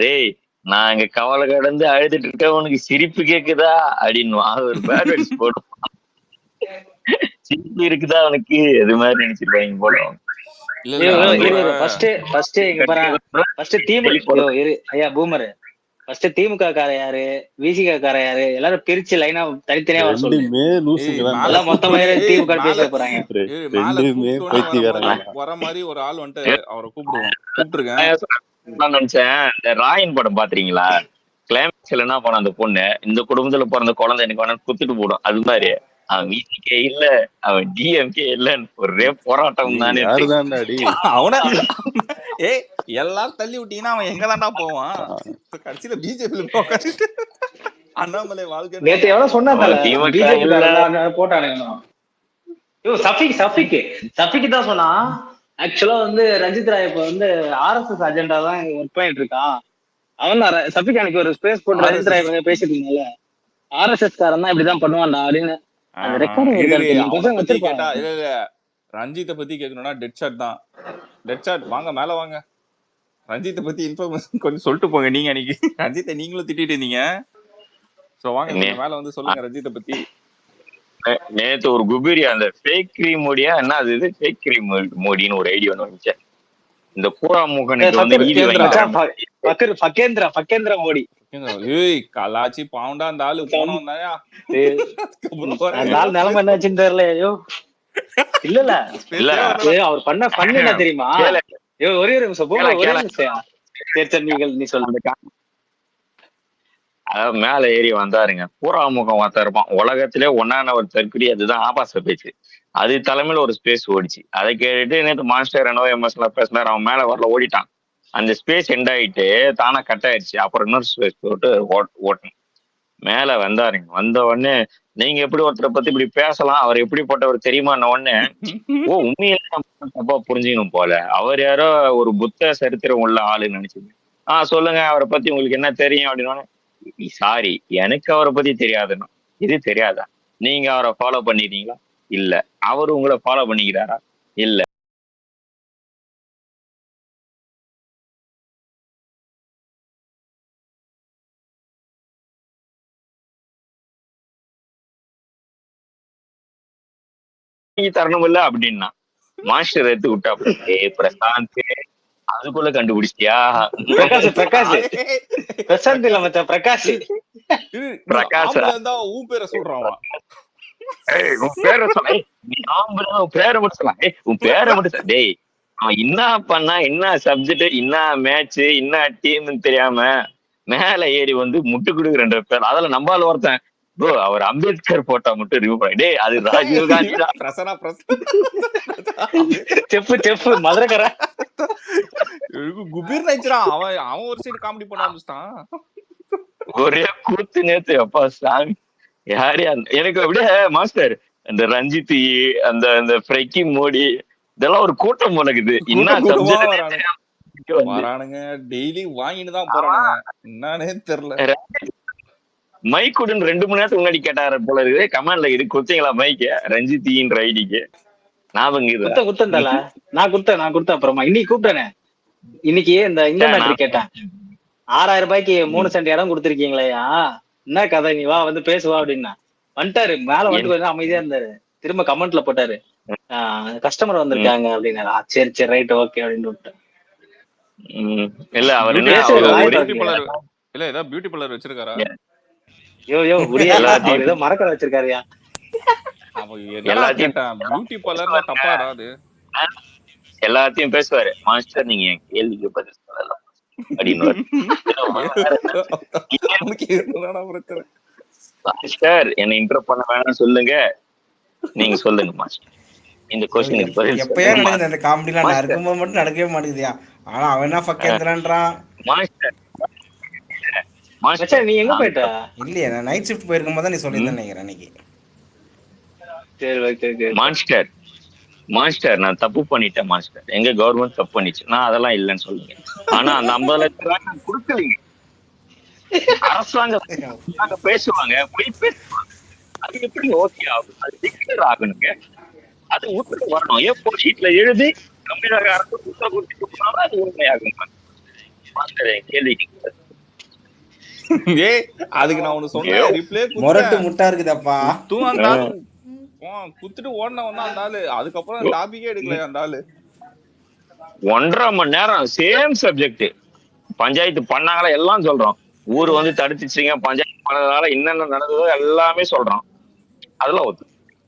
டேய் நான் இங்க கவலை கடந்து அழுதுட்டு இருக்கேன், உனக்கு சிரிப்பு கேக்குதா அப்படின்னு அது ஒரு பேட் வேர்ட்ஸ் போடும். சிரிப்பு இருக்குதா உனக்கு அது மாதிரி நினைச்சிருப்பாங்க போல. திமுக கார யாரு, விசிக கார யாரு, எல்லாரும் பிரிச்சு லைனா தனித்தனியா வர சொல்லுங்க. மொத்தமா திமுக பேச போறாங்க. வர மாதிரி ஒரு ஆள் வந்துட்டு அவரை கூப்பிட்டுருக்கேன். நினைச்சேன் இந்த ராயன் படம் பாத்துறீங்களா? கிளைமேக்ஸ்ல என்ன பண்ண அந்த பொண்ணு இந்த குடும்பத்துல பிறந்த குழந்தை எனக்கு வேணா குத்துட்டு போடும். அது மாதிரி அவன் விசிகே இல்ல, அவன் டிஎம்கே இல்லன்னு ஒரே போராட்டம் தானே. அவன எல்லாரும் தள்ளி விட்டீங்கன்னா அவன் எங்க தாண்டா போவான்? கடைசியில பிஜேபி அண்ணாமலை வாழ்க்கை நேத்து எவ்வளவு சொன்னா போட்டானுங்க. சஃபிக்கு தான் சொன்னா. ஆக்சுவலா வந்து ரஞ்சித் ராய் இப்ப வந்து RSS அஜெண்டா தான் ஒர்க் பண்ணிட்டு இருக்கான். அவன் சஃபிக் அன்னைக்கு ஒரு ஸ்பேஸ் போட்டு ரஞ்சித் ராய் பேசிட்டு இருந்தால RSS காரன் தான் இப்படிதான் பண்ணுவான்டா அப்படின்னு. ரஞ்சித்தை பத்தி கேட்கணும்னா டெட் ஷாட் தான். டெட் ஷாட் வாங்க மேல வாங்க. ரஞ்சித்தை பத்தி இன்ஃபர்மேஷன் கொஞ்சம் சொல்லிட்டு போங்க. நீங்க அன்னைக்கு ரஞ்சித்தை நீங்களும் திட்டிட்டு இருந்தீங்க. சோ வாங்க மேல வந்து சொல்லுங்க ரஞ்சித்தை பத்தி. நேத்து ஒரு குபீரியா அந்த ஃபேக் கிரீம் மோடியா என்ன அது இது ஃபேக் கிரீம் மோடின்னு ஒரு ஐடியா வந்துச்சு. இந்த பூராமுகனுக்கு வந்து நீதி ஃபகேந்திர மோடி. ஏய் கலாச்சி பாவுண்டா அந்த ஆளு போனோம் தாயா. அந்த ஆள் நிலைமை என்னாச்சுன்னு தெரியல. ஐயோ இல்ல அவர் பண்ண தெரியுமா? ஒரே ஒரு நிமிஷம் நீ சொல்லுங்க. அதாவது மேல ஏறி வந்தாருங்க, பூராமுகம் வார்த்தை இருப்பான். உலகத்திலே ஒன்னானவர் தற்கொலை அதுதான் ஆபாச பேச்சு. அது தலைமையில ஒரு ஸ்பேஸ் ஓடிச்சு. அதை கேட்டுட்டு நேற்று மாஸ்டர் NOMSல பேசினார். அவன் மேல வரல ஓடிட்டான். அந்த ஸ்பேஸ் எண்ட் ஆயிட்டு தானா கட் ஆயிடுச்சு. அப்புறம் இன்னொரு ஸ்பேஸ் போட்டு ஓட்டணும். மேல வந்தாருங்க. வந்த உடனே நீங்க எப்படி ஒருத்தரை பத்தி இப்படி பேசலாம், அவர் எப்படிப்பட்டவர் தெரியுமான்ன உடனே உண்மையில தப்பா புரிஞ்சுக்கணும் போல. அவர் யாரோ ஒரு புத்த சரித்திரம் உள்ள ஆளுன்னு நினைச்சுங்க. சொல்லுங்க அவரை பத்தி உங்களுக்கு என்ன தெரியும் அப்படின்னு. சாரி எனக்கு அவரை பத்தி தெரியாதுன்னா. இது தெரியாதா? நீங்க அவரை ஃபாலோ பண்ணிட்டீங்களா? இல்ல. அவரு உங்களை ஃபாலோ பண்ணிக்கிறாரா? இல்ல. தரணும் இல்ல அப்படின்னா மாஸ்டர் எடுத்து விட்டா பிரசாந்த் அதுக்குள்ள கண்டுபிடிச்சியா? பிரசாந்த் இல்ல மச்சான் பிரகாஷ். உன் பேரை சொல்றான். உன் பேரை சொல்ல, உன் பேரை மட்டும் சொல்லலாம். உன் பேரை மட்டும் டேய் அவன் என்ன பண்ணா, என்ன சப்ஜெக்ட், என்ன மேட்ச், என்ன டீம்னு தெரியாம மேல ஏறி வந்து முட்டு கொடுக்கு 2 பேர். அதுல நம்பால ஒருத்தன் ப்ரோ அவர் அம்பேத்கர் போட்டா மட்டும் ரிமூவ் பண்ணி டேய் அது ராஜீவ் காந்தி செப்பு மதுரைக்கார குபீர் நைச்சுறான். அவன் ஒரு சைடு காமெடி பண்ண ஆரம்பிச்சிட்டான். ஒரே கூத்து நேத்து அப்பா சாமி. யாரு எனக்கு அப்படியே மாஸ்டர் அந்த ரஞ்சித் அந்த அந்த ஃப்ரைக்கி மோடி இதெல்லாம் ஒரு கூட்டம் போலக்குது. வரானுங்க டெய்லி வாங்கிட்டு தான் போறானுங்க. என்னன்னே தெரியல. மைக்குடன் 2 மணி நேரத்துக்கு முன்னாடி கேட்டாரு போல இருக்குது. கமெண்ட்ல இது கொடுத்தீங்களா மைக்க ரஞ்சித்ன்ற ஐடிக்கு? ஞாபகம் குத்தந்தால நான் கொடுத்தேன். அப்புறமா இன்னைக்கு கூப்பிட்டேனே. இன்னைக்கு இந்த மேட்ரு கேட்டேன். 6000 ரூபாய்க்கு 3 சென்ட் இடம் கொடுத்துருக்கீங்களா? என்ன கதை, நீ வா வந்து பேசுவா அப்படின்னா வந்துட்டாரு. மேல வந்து அமைதியா இருந்தாரு. திரும்ப கமெண்ட்ல போட்டாரு கஸ்டமர் வந்திருக்காங்க அப்படின்னாரு. சரி ரைட் ஓகே அப்படின்னு விட்டேன். இல்ல அவர் இல்ல ஏதாவது பியூட்டி பார்லர் வச்சிருக்காரா? ஏதோ மரக்கடை வச்சிருக்காருயா. பியூட்டி பார்லர் தப்பா வராது. எல்லாத்தையும் பேசுவாரு மாஸ்டர். நீங்க கேள்விக்கு பதில் சொல்லலாம் அப்படின்னு. மாஸ்டர் என்ன இன்டர் பண்ண வேணாம் சொல்லுங்க. நீங்க சொல்லுங்க மாஸ்டர். இந்த क्वेश्चनக்கு பதில் எப்பயே நடக்குது அந்த காமெடிலாம். நடக்கும்போது மட்டும் நடக்கவே மாட்டேங்குதுயா. ஆனா அவன் என்ன ஃபக்கேந்திரன்றான். மாஸ்டர் நீ எங்க போயிட்ட? இல்லையா நான் நைட் ஷிஃப்ட் போயிருக்கும் போது நீ சொல்லியிருந்தேன் நினைக்கிறேன் அன்னைக்கு. சரி மாஸ்டர் நான் தப்பு பண்ணிட்டேன் மாஸ்டர். எங்க கவர்மெண்ட் தப்பு பண்ணிச்சு. நான் அதெல்லாம் இல்லைன்னு சொல்லுங்க. ஆனா அந்த 50 லட்சம் ரூபாய் நான் கொடுக்கலீங்க. அரசாங்கம் பேசுவாங்க, போய் பேசுவாங்க. அது எப்படி ஓகே ஆகும்? அது டிக்ளேர் ஆகணுங்க. அது உத்தரவு வரணும். எப்போ ஷீட்ல எழுதி தமிழக அரசு உத்தரவு கொடுத்துட்டு அது உண்மையாகும். மாஸ்டர் கேள்வி ஏய் அதுக்கு நான் ஒண்ணு சொன்னேன், ரிப்ளே மொரட்டு குடுத்தேன், முட்டா இருக்குதாப்பா. குத்தும் அந்த ஆளு, குத்துட்டு ஓடினவன் தான் அந்த ஆளு. அதுக்கப்புறம் டாபிக்கே எடுக்கல அந்த ஆளு. 1.5 மணி நேரம் சேம் சப்ஜெக்ட். பஞ்சாயத்து பண்ணாங்களா எல்லாம் சொல்றோம். ஊர் வந்து தடுத்துச்சுங்க, பஞ்சாயத்து பண்ணதுனால என்னென்ன நடந்ததோ எல்லாமே சொல்றோம். அதெல்லாம் ஒத்து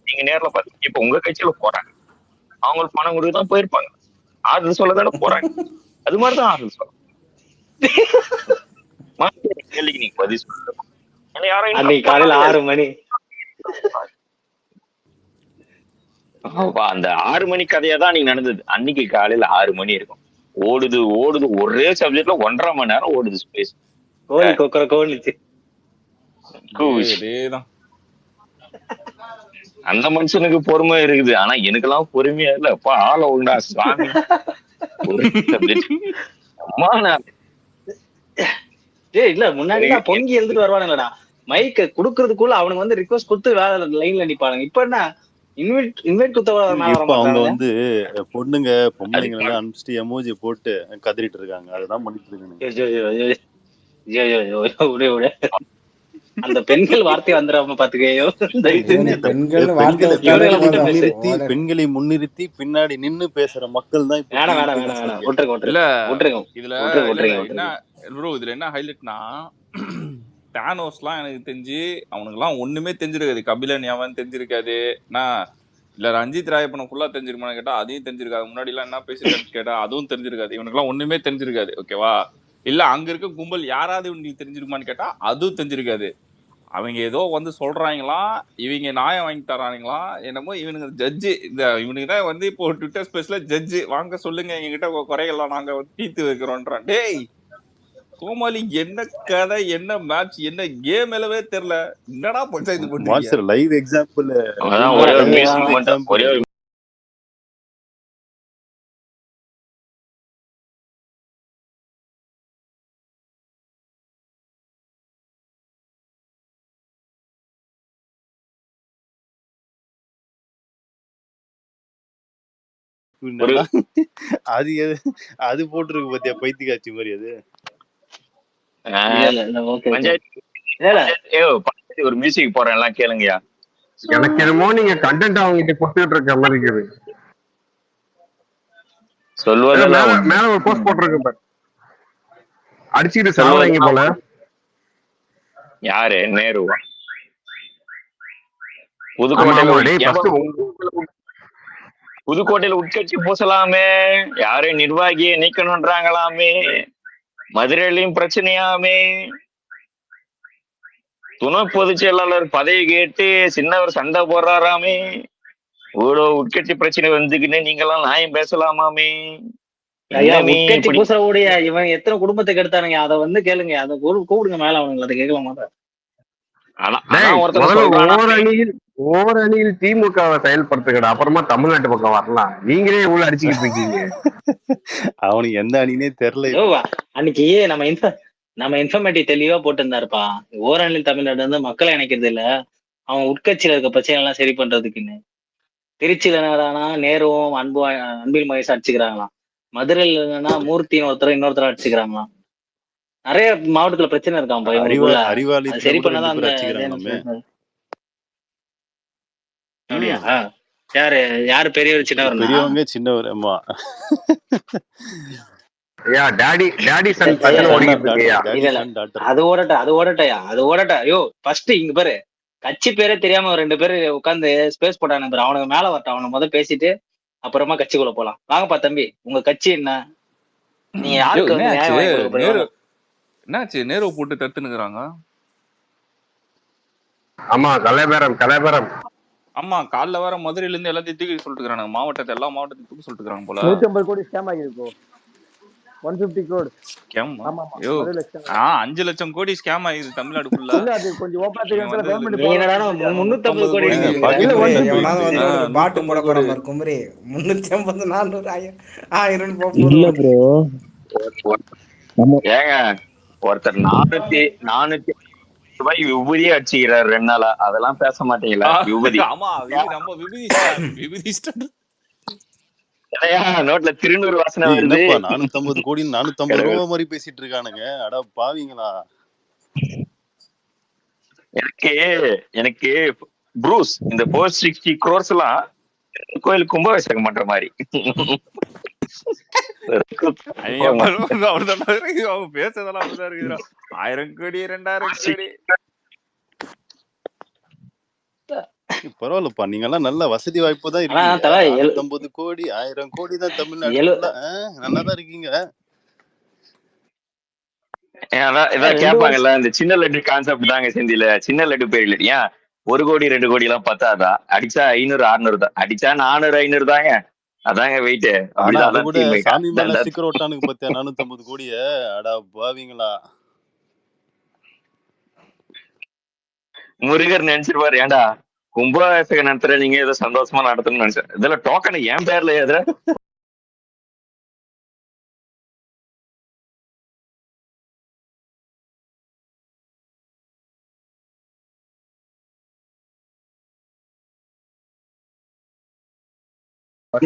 நீங்க நேர்ல பாத்தீங்க. இப்ப உங்க கட்சியில போறாங்க, அவங்களுக்கு பணம் கொடுத்து தான் போயிருப்பாங்க. ஆறுதல் சொல்ல தானே போறாங்க. அது மாதிரிதான் ஆறுதல் சொல்றோம். கேள்விக்கு நீங்க பதில் சொல்லுங்க. அன்னைக்கு காலையில 6 மணி அந்த 6 மணி கதையா தான் நீங்க நடந்தது. அன்னைக்கு காலையில 6 மணி இருக்கும். ஓடுது ஓடுது ஒரே சப்ஜெக்ட்ல 1.5 மணி நேரம் ஓடுது ஸ்பேஸ். கோழி கொக்கர கோழிச்சு. அதேதான். அந்த மனுஷனுக்கு பொறுமை இருக்குது, ஆனா எனக்கெல்லாம் பொறுமையா இல்ல. அப்பா ஆள உண்டா சாமி. இல்ல முன்னாடி பொங்கி எழுதிட்டு வருவானுங்கடா. மைக்க குடுக்கறதுக்குள்ள அவனுக்கு வந்து ரிக்வஸ்ட் கொடுத்து வேற லைன்ல நிப்பானுங்க. இப்ப என்ன இன்வைட் குத்த இப்ப அவங்க வந்து பொண்ணுங்க பொம்பளைங்க எல்லாம் அனுப்பிச்சிட்டு எமோஜி போட்டு கதறிட்டு இருக்காங்க. அதுதான் பண்ணிட்டு இருக்காங்க. அந்த பெண்கள் வார்த்தை வந்துடாம பாத்துக்கையோ. பெண்களை முன்னிறுத்தி பின்னாடி நின்னு பேசுற மக்கள் தான் இதுல என்ன ஹைலைட்னா, தானோஸ்லாம் எனக்கு தெரிஞ்சு அவனுக்குலாம் ஒண்ணுமே தெரிஞ்சிருக்காது. கபிலன் எவன் தெரிஞ்சிருக்காது. இல்ல ரஞ்சித் ராயப்பனை ஃபுல்லா தெரிஞ்சிருமான்னு கேட்டா அதையும் தெரிஞ்சிருக்காது. முன்னாடி எல்லாம் என்ன பேசிருக்கான்னு கேட்டா அதுவும் தெரிஞ்சிருக்காது. இவனுக்குலாம் ஒண்ணுமே தெரிஞ்சிருக்காது. ஓகேவா? இல்ல அங்க இருக்க கும்பல் யாராவது இவனுக்கு தெரிஞ்சிருமான்னு கேட்டா அதுவும் தெரிஞ்சிருக்காது. அவங்க ஏதோ வந்து சொல்றாங்களாம், இவங்க நியாயம் வாங்கி தரானுங்களா என்னமோ. இவனுக்கு ஜட்ஜு, இந்த இவனுக்கு தான் வந்து இப்போ ட்விட்டர் ஸ்பேஸ்ல ஜட்ஜு. வாங்க சொல்லுங்க எங்ககிட்ட குறைகள்லாம் நாங்க தீர்த்து வைக்கிறோன்றான். டேய் கோமாளி, என்ன கதை, என்ன மேட்ச், என்ன கேம் எல்லவே தெரியல. என்னடா பஞ்சாயத்து பண்றீங்க? மாஸ்டர் லைவ் எக்ஸாம்பிள் அது போட்டிருக்கு பாத்தியா, பைத்தி காட்சி மாதிரி. அது ஒரு மியூசிக் போறேன், எல்லாம் கேளுங்கயா. எனக்கு என்னமோ நீங்க கண்டென்ட் அவங்க கொடுத்துட்டு இருக்க மாதிரி இருக்குது. சொல்லுவது மேல ஒரு போஸ்ட் போட்டிருக்கு பாரு, அடிச்சுட்டு சாவறீங்க போல. யாரு? நேருவா? புதுக்கோட்டையில உட்கட்சி பூசலாமே, யாரையும் நிர்வாகியை நீக்கணும்ன்றாங்களாமே, மதுரையிலையும் பிரச்சனையாமே, துணை பொதுச் செயலாளர் பதவி கேட்டு சின்னவர் சண்டை போடுறாராமே, இவ்வளோ உட்கட்சி பிரச்சனை வந்துக்குன்னு நீங்க எல்லாம் நியாயம் பேசலாமாமே. உட்கட்சி பூசக்கூடிய இவன் எத்தனை குடும்பத்துக்கு எடுத்தானுங்க, அதை வந்து கேளுங்க. அதை கூப்பிடுங்க மேல அவனுங்களை, அதை கேட்கல மாட்டேன். ஒவ்வொரு அணியில் திமுகவை செயல்படுத்துக்கடா, அப்புறமா தமிழ்நாட்டு பக்கம் வரலாம். நீங்களே இவ்வளவு அடிச்சுக்கிட்டு இருக்கீங்க. அவனுக்கு எந்த அணினே தெரியல. அன்னைக்கு நம்ம இன்ஃபர்மேட்டிவ் தெளிவா போட்டிருந்தாருப்பா. ஓரணியில் தமிழ்நாடு வந்து மக்களை இணைக்கிறது இல்ல, அவன் உட்கட்சியில இருக்க பிரச்சனை எல்லாம் சரி பண்றதுக்குன்னு. திருச்சியில என்னடானா நேருவும் அன்பில் மகேஷ் அடிச்சுக்கிறாங்களாம். மதுரையில என்னன்னா மூர்த்தின்னு ஒருத்தர் இன்னொருத்தர் அடிச்சுக்கிறாங்களாம். நிறைய மாவட்டத்துல பிரச்சனை இருக்கான். சரி பண்ணாதான் அந்த யாரு பெரியவர் சின்னவர்? பெரியவங்க சின்னவர். ஆமா, அது ஓடட்டா. ஐயோ ஃபர்ஸ்ட் இங்க பாரு, கட்சி பேரே தெரியாம 2 பேரு உட்கார்ந்து ஸ்பேஸ் போட்டானு. அவனுக்கு மேல வரட்டும், அவனை முதல் பேசிட்டு அப்புறமா கட்சிக்குள்ள போலாம். வாங்கப்பா தம்பி, உங்க கட்சி என்ன, நீங்க யாருக்கு வந்து நியாயம் வாங்கி கொடுக்க போறீங்க? என்னாச்சு நேரு போட்டு தட்டுனுக்குறாங்க? ஆமா, கலைபேரம். ஆமா, காலைல வர மதுரையில இருந்து எல்லாத்தையும் தூக்கி சொல்லிட்டு இருக்காங்க. மாவட்டத்தை எல்லா மாவட்டத்தையும் தூக்கி சொல்லிட்டு இருக்காங்க போல. 150 கோடி ஸ்கேம் ஆகிருக்கும். 150 கோடி ஸ்கேம். ஐயோ 5 லட்சம் கோடி ஸ்கேம் ஆகிருக்கு தமிழ்நாடு ஃபுல்லா. அது கொஞ்சம் ஓபனா தெரியும்ல. கவர்மெண்ட் நீ என்னடா 350 கோடி எவனாவது வந்து ஒரு பாட்டு போட போற மாதிரி குமரி 350 400 1000 போறோம். இல்ல ப்ரோ, ஏங்க ஒருத்தர் 400 ரூபாய் விபூதியே அடிச்சுக்கிறாரு 2 நாளா. அதெல்லாம் பேச மாட்டீங்களா? விபூதி. ஆமா, நம்ம விபூதி இல்லையா நோட்ல திருநூறு வாசனை ஏய், வருது. என்னப்பா 450 கோடி 450 கடவுள். ரூபா மாதிரி பேசிட்டு இருக்கானுங்க. அட பாவீங்களா. எனக்கு எனக்கு ப்ரூஸ் இந்த 460 crores எல்லாம் கோயில் கும்பாபிஷேகம் பண்ற மாதிரி. அவ்வளவுதான் அவங்க பேசுறதெல்லாம் அப்படிதான் இருக்குதுடா. 1000 கோடி 2000 கோடி. பரவாயில்லப்பா, நீங்க எல்லாம் நல்ல வசதி வாய்ப்பு தான் ஆனா இருக்கீங்க. தல 450 கோடி 1000 கோடி தான் தமிழ்நாட்டுல. நல்லா தான் இருக்கீங்க. இதான் கேட்பாங்கல்ல, இந்த சின்ன லட்டு கான்செப்ட் தாங்க செந்தில. சின்ன லட்டு பேர் இல்லையா, 1 கோடி 2 கோடி எல்லாம் பத்தாதா, அடிச்சா 500 600 தான், அடிச்சா 400 500 தாங்க. அதாங்க வெயிட். ஆனா அது கூட சாமி மேல ஸ்டிக்கர் ஒட்டானுக்கு பத்தியா 450 கோடிய. அடா பாவீங்களா. முருகர் நினைச்சிருப்பாரு, ஏன்டா கும்பாபிஷேகம் நடத்துற நீங்க ஏதோ சந்தோஷமா நடத்தணும்னு நினைச்சேன். இதுல டோக்கன் என் பேர்ல எதுல.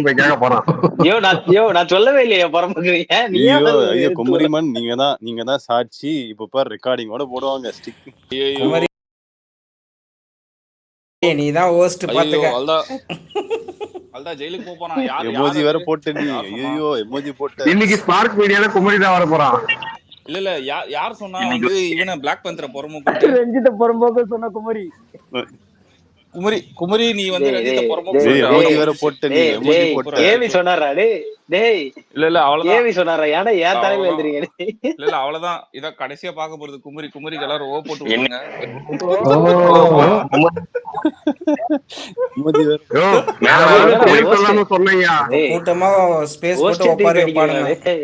கேட்க போறான். நான் சொல்லவே இல்லையா பரம்புக்கிறீங்க. ஐயோ குமரிமன், நீங்க தான் சாட்சி. இப்ப பாரு ரெக்கார்டிங்கோட போடுவாங்க ஸ்டிக். குமரி நீதான் ஹோஸ்ட் பாத்துக்க. அல்தான் ஜெயிலுக்கு போக போறான். எமோஜி வேற போட்டு நீ. ஐயோ எமோஜி போட்டு. இன்னைக்கு ஸ்பார்க் மீடியால குமரி தான் வர போறான். இல்ல யார் சொன்னா வந்து இவனை பிளாக் பந்தர பொறம்போக்கு ரஞ்சித பொறம்போக்கு சொன்ன குமரி. குமரி நீ வந்து ரஞ்சித பொறம்போக்கு எமோஜி வேற போட்டு நீ. எமோஜி போட்டு ஏவி சொன்னாரா டேய் இல்ல அவ்வளவுதான். ஏவி சொன்னாரா? ஏன்டா ஏன் தலையில எழுதுறீங்க? இல்ல அவ்வளவுதான். இத கடைசியா பாக்க போறது குமரிக்கு எல்லாரும் ஓ போட்டு விடுங்க. எமோஜி வேற. கூட்டமா ஸ்பேஸ் போட்டு உட்கார வைப்பானுங்க.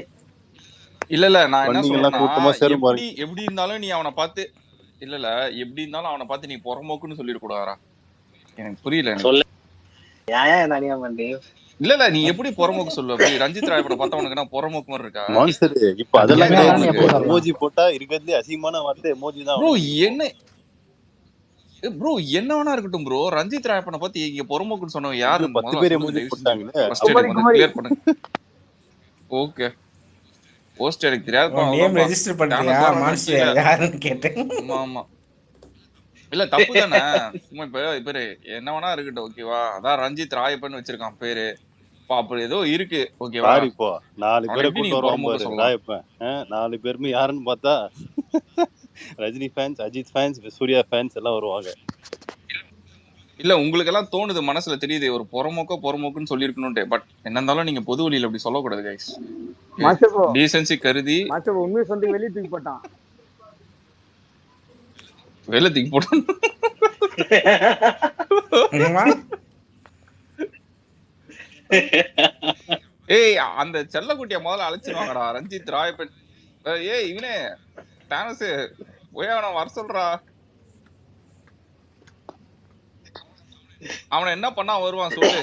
இல்ல நான் என்ன கூட்டமா சேரும் பாரு. எப்படி இருந்தாலும் நீ அவனை பார்த்து எப்படி இருந்தாலும் அவனை பார்த்து நீ பொறம்போக்குன்னு சொல்லிடக்கூடாதா? எனக்கு புரியல. சொல்ல ஏன் தனியா பண்றீங்க? இல்ல நீ எப்படி பொறம்போக்கு சொல்லுவ? ரஞ்சித் ராய் படம் பார்த்தா உனக்கு நான் பொறம்போக்கு மாதிரி இருக்கா? மான்ஸ்டர் இப்ப அதெல்லாம் கிடையாது. எமோஜி போட்டா இருக்கிறதுல அசிங்கமான வார்த்தை எமோஜி தான். ப்ரோ என்ன வேணா இருக்கட்டும் ப்ரோ. ரஞ்சித் ராய் படம் பார்த்து இங்க பொறம்போக்குன்னு சொன்னவங்க யாரு? 10 பேர் எமோஜி போட்டாங்களே. கிளியர் பண்ணுங்க. ஓகே போஸ்ட் எனக்கு தெரியாது. நேம் ரெஜிஸ்டர் பண்றியா? மான்ஸ்டர் யாருன்னு கேட்டேன். ஆமா இல்ல தப்பு தானே. சும்மா பேரு என்ன வேணா இருக்கட்டும். ஓகேவா? அதான் ரஞ்சித் ராயப்பன் வச்சிருக்கான் பேரு. அப்படி ஏதோ இருக்கு. ஓகேவா? இப்போ 4 பேரை கூட்டு வரோம் பாரு ராயப்பன். 4 பேருமே யாருன்னு பார்த்தா Rajini fans, Ajith fans, Suriya fans எல்லாம் வருவாங்க. இல்ல உங்களுக்கு எல்லாம் தோணுது, மனசுல தெரியுது ஒரு பொறமோக்குன்னு சொல்லிருக்கணும்ட்டு. பட் என்ன இருந்தாலும் நீங்க பொது வழியில அப்படி சொல்லக்கூடாது கைஸ். டீசன்சி கருதி உண்மையை சொல்லி வெளியே தூக்கி போட்டான். வெளில தூக்கி போட்டான். ஏய் அந்த செல்லக்குட்டிய முதல்ல அழைச்சிருவாங்கடா ரஞ்சித் ராயப்பன். ஏய் இவனே தானஸ் போய் அவனை வர சொல்றா. அவனை என்ன பண்ணா வருவான் சொல்லு.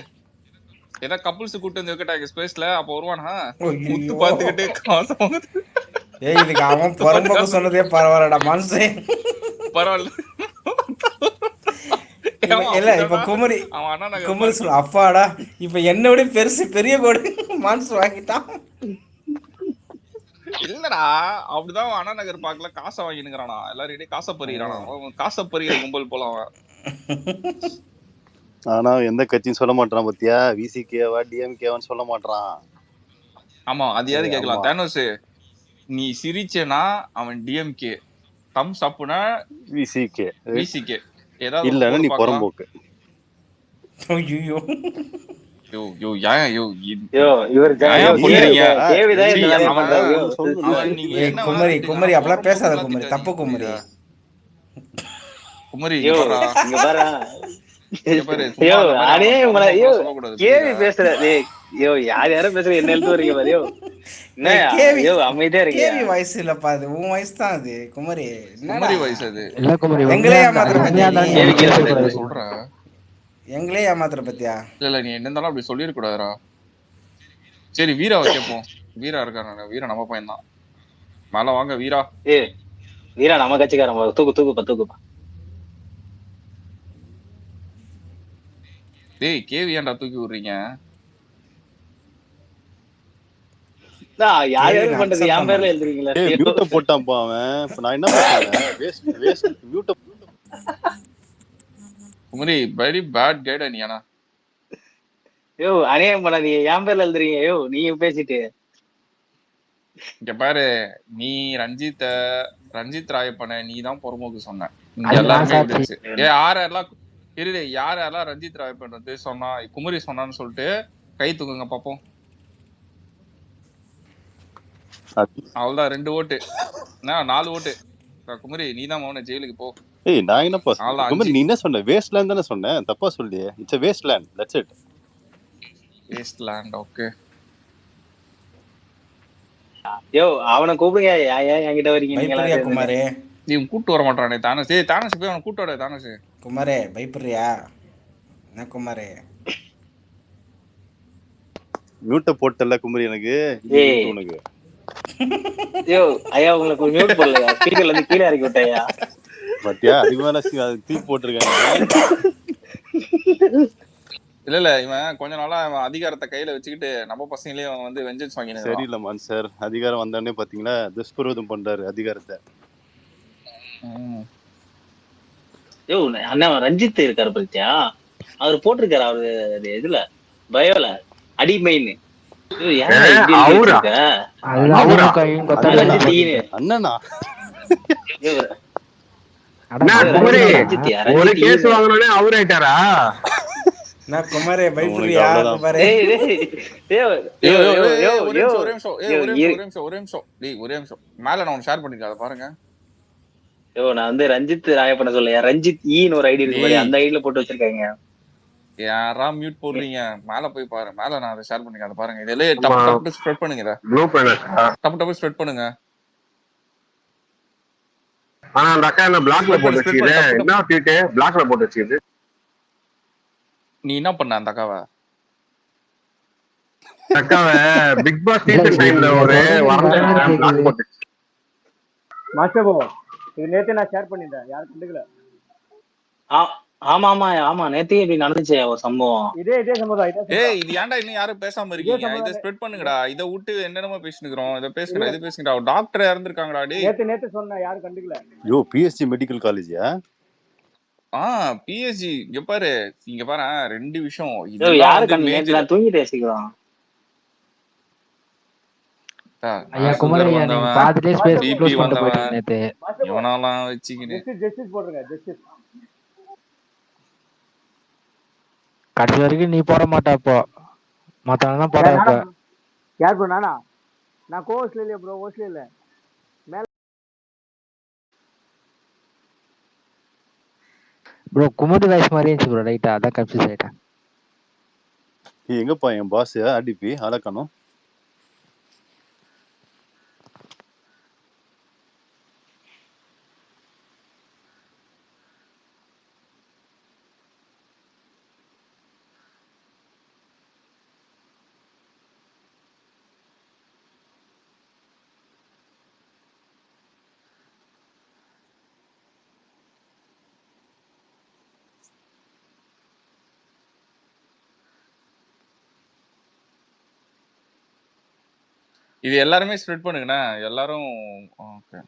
ஏதா கப்புள்ஸ் கூட்டு வந்து வைக்கட்டாங்க ஸ்பேஸ்ல. அப்ப வருவானா முத்து பாத்துக்கிட்டு காசு வாங்குது. ஏய் இதுக்கு அவன் பொறம்போக்கு சொன்னதே பரவாயில்லடா மனுஷன். பரவாயில்ல. இல்ல இப்ப குமரி சொல்ல அப்பாடா இப்ப என்னோட பெருசு பெரிய கோடு மான்ஸ் வாங்கிட்டான். இல்லடா அப்படிதான் அண்ணா நகர் பார்க்கல காசை வாங்கினுங்கிறானா. எல்லாரும் காசை பறிக்கிறானா. காசை பறிக்கிற கும்பல் போல அவன். ஆனா எந்த கட்சியும் சொல்ல மாட்டான் பத்தியா. விசிகேவா டிஎம்கேவான்னு சொல்ல மாட்டான். ஆமா அதையாவது கேட்கலாம். தானோஸ் நீ சிரிச்சேனா அவன் டிஎம்கே, தம்ஸ் அப்னா விசிகே, ஏதாவது இல்லன்னா நீ பொறம்போக்கு. ஐயோ யோ யா யோ இவர் குமரி அப்பலாம் பேசாத குமரி, தப்பு குமரி. குமரி இங்க பாரு. நானே உங்களை கேவி பேசுறேன். யாரும் பேசுற என்ன எழுத்து வரீங்க பாரு. அமைதியா இருக்கு. கேவி வாய்ஸ் இல்லப்பா, அது உன் வாய்ஸ் தான் அது குமரி. குமரி வாய்ஸ் அது. எங்களே ஏமாத்துற பத்தியா சொல்ற? எங்களே ஏமாத்துற பத்தியா? இல்ல நீ என்ன இருந்தாலும் அப்படி சொல்லிட கூடாதுடா. சரி வீராவை கேட்போம். வீரா இருக்காரு. வீரா நம்ம பையன் தான். மேல வாங்க வீரா. வீரா நம்ம கட்சிக்காரன். தூக்குப்பா. டேய் கேவி ஏன்டா தூக்கி விடுறீங்க? யார் கேள்விக்கு பண்றது accept என் பேர்ல பண்ணணும். எழுதுறீங்களா? மியூட்ட போட்டான்ப்பா அவன். இப்ப நான் என்ன பண்ணுவேன்? வேஸ்ட் மியூட்ட. குமரி வெரி பேட் கைடா நீ. ஆனா யோ அநியாயம் பண்ணாதீங்க, என் பேர்ல எழுதுறீங்க. யோ நீங்க பேசிட்டு இங்க பாரு, நீ ரஞ்சித் ராயப்பனை நீ தான் பொறுமோக்கு சொன்ன. இங்க எல்லாருமே எவிடன்ஸ். யாரெல்லாம் ரஞ்சித் ராயப்பன் வந்து சொன்னா, குமரி சொன்னான்னு சொல்லிட்டு கை தூக்குங்க பாப்போம். அவ்வளவுதான் 2 ஓட்டு. 4 ஓட்டு. குமரி நீ தான் மௌன ஜெயிலுக்கு போ. ஏய் நான் என்னப்பா அவ்வளவுதான் குமரி 5. நீ என்ன சொன்ன? வேஸ்ட் லேண்ட் தானே சொன்னேன். தப்பா சொல்லியே. It's waste land. That's it. Waste land. Okay. Yo அவனை கூப்பிடுங்க. ஏன் என்கிட்ட வரீங்க நீங்க பயப்படுறியா எல்லாம்? குமாரே? நீ கூட்டு வர மாட்டானே தானஸ். தானஸ் போய் அவனை கூட்டு வர. தானஸ் குமாரே பயப்படுறியா என்ன குமாரே? மியூட்ட போட்டல குமரி எனக்கு. ஏய் உனக்கு யோ ஐயா உங்களுக்கு மியூட் போடலையா? ஸ்பீக்கர்ல இருந்து கீழே இறக்கி விட்டையா? பாத்தியா அதிகமான தூக்கி போட்டிருக்காங்க. இல்ல இவன் கொஞ்ச நாளா அவன் அதிகாரத்தை கையில வச்சுக்கிட்டு நம்ம பசங்களையும் அவன் வந்து வெஞ்சன்ஸ் வாங்கினு. சரியில்ல மான் சார். அதிகாரம் வந்தோடனே பாத்தீங்களா துஷ்பிரயோகம் பண்றாரு அதிகாரத்தை. யோ அண்ணா ரஞ்சித் இருக்காரு பத்தியா? அவர் போட்டிருக்காரு அவரு இதுல பயோல அடிமைன்னு. அவரா? அண்ணனா ஒரு கேஸ் வாங்கினோடனே அவர் ஆயிட்டாரா? நான் குமாரே பயப்படுறியா குமாரே? ஒரே நிமிஷம் மேல நான் ஷேர் பண்ணிருக்கேன், அதை பாருங்க. யோ நான் வந்து ரஞ்சித் ராயப்பன சொல்ல, ரஞ்சித் ஈன்னு ஒரு ஐடி இருக்கு பாரு, அந்த ஐடியில போட்டு வச்சிருக்காங்க. யாரா மியூட் போடுறீங்க? மேல போய் பாரு. மேல நான் அதை ஷேர் பண்ணிருக்கேன், அதை பாருங்க. இதெல்லாம் டப்பு ஸ்ப்ரெட் பண்ணுங்க. இத டப்பு ஸ்ப்ரெட் பண்ணுங்க. ஆனா அந்த அக்கா என்ன பிளாக்ல போட்டு வச்சுக்குது? என்ன ட்வீட் பிளாக்ல போட்டு வச்சுக்குது? நீ என்ன பண்ண அந்த அக்காவை? பிக் பாஸ் சீசன் டைம்ல ஒரு பிளாக் போட்டு மாஸ்டர் போ. இது நேத்து நான் ஷேர் பண்ணிட்டேன், யாரும் கண்டுக்கல. ஆமா ஆமா ஆமா நேத்தே இப்படி நடந்துச்சு ஒரு சம்பவம். இதே சம்பவம். ஏய் இது ஏன்டா இன்னும் யாரும் பேசாம இருக்கீங்க? இத ஸ்ப்ரெட் பண்ணுங்கடா. இத விட்டு என்னென்னமோ பேசினுக்குறோம். இத பேசுங்கடா, இது பேசுங்கடா. டாக்டர் இறந்திருக்காங்கடா. டேய் நேத்து சொன்னா யாரும் கண்டுக்கல. யோ பிஎஸ்சி மெடிக்கல் காலேஜா? பிஎஸ்ஜி. இங்க பாரு 2 விஷயம். யாரு கண்டுக்கல? நான் தூங்கிட்டு பேசிக்கிறோம். இவனாலாம் வச்சுக்கிட்டு ஜஸ்டிஸ் போடுங்க. ஜஸ்டிஸ் கடைசி வரைக்கும் நீ போட மாட்டா. மத்தவங்க போட வைப்ப. யார் ப்ரோ? நானா? நான் கோஸ்ல இல்ல ப்ரோ, கோஸ்ல இல்ல. ப்ரோ குமுடி வாய்ஸ் மாதிரி இருந்துச்சு ப்ரோ. ரைட்டா அதான் கன்ஃபியூஸ் ஆயிட்டேன். எங்கப்பா என் பாஸ் அடிப்பி அலக்கணும். இது எல்லாருமே ஸ்ப்ரெட் பண்ணுங்கண்ணா. எல்லாரும் ஓகே.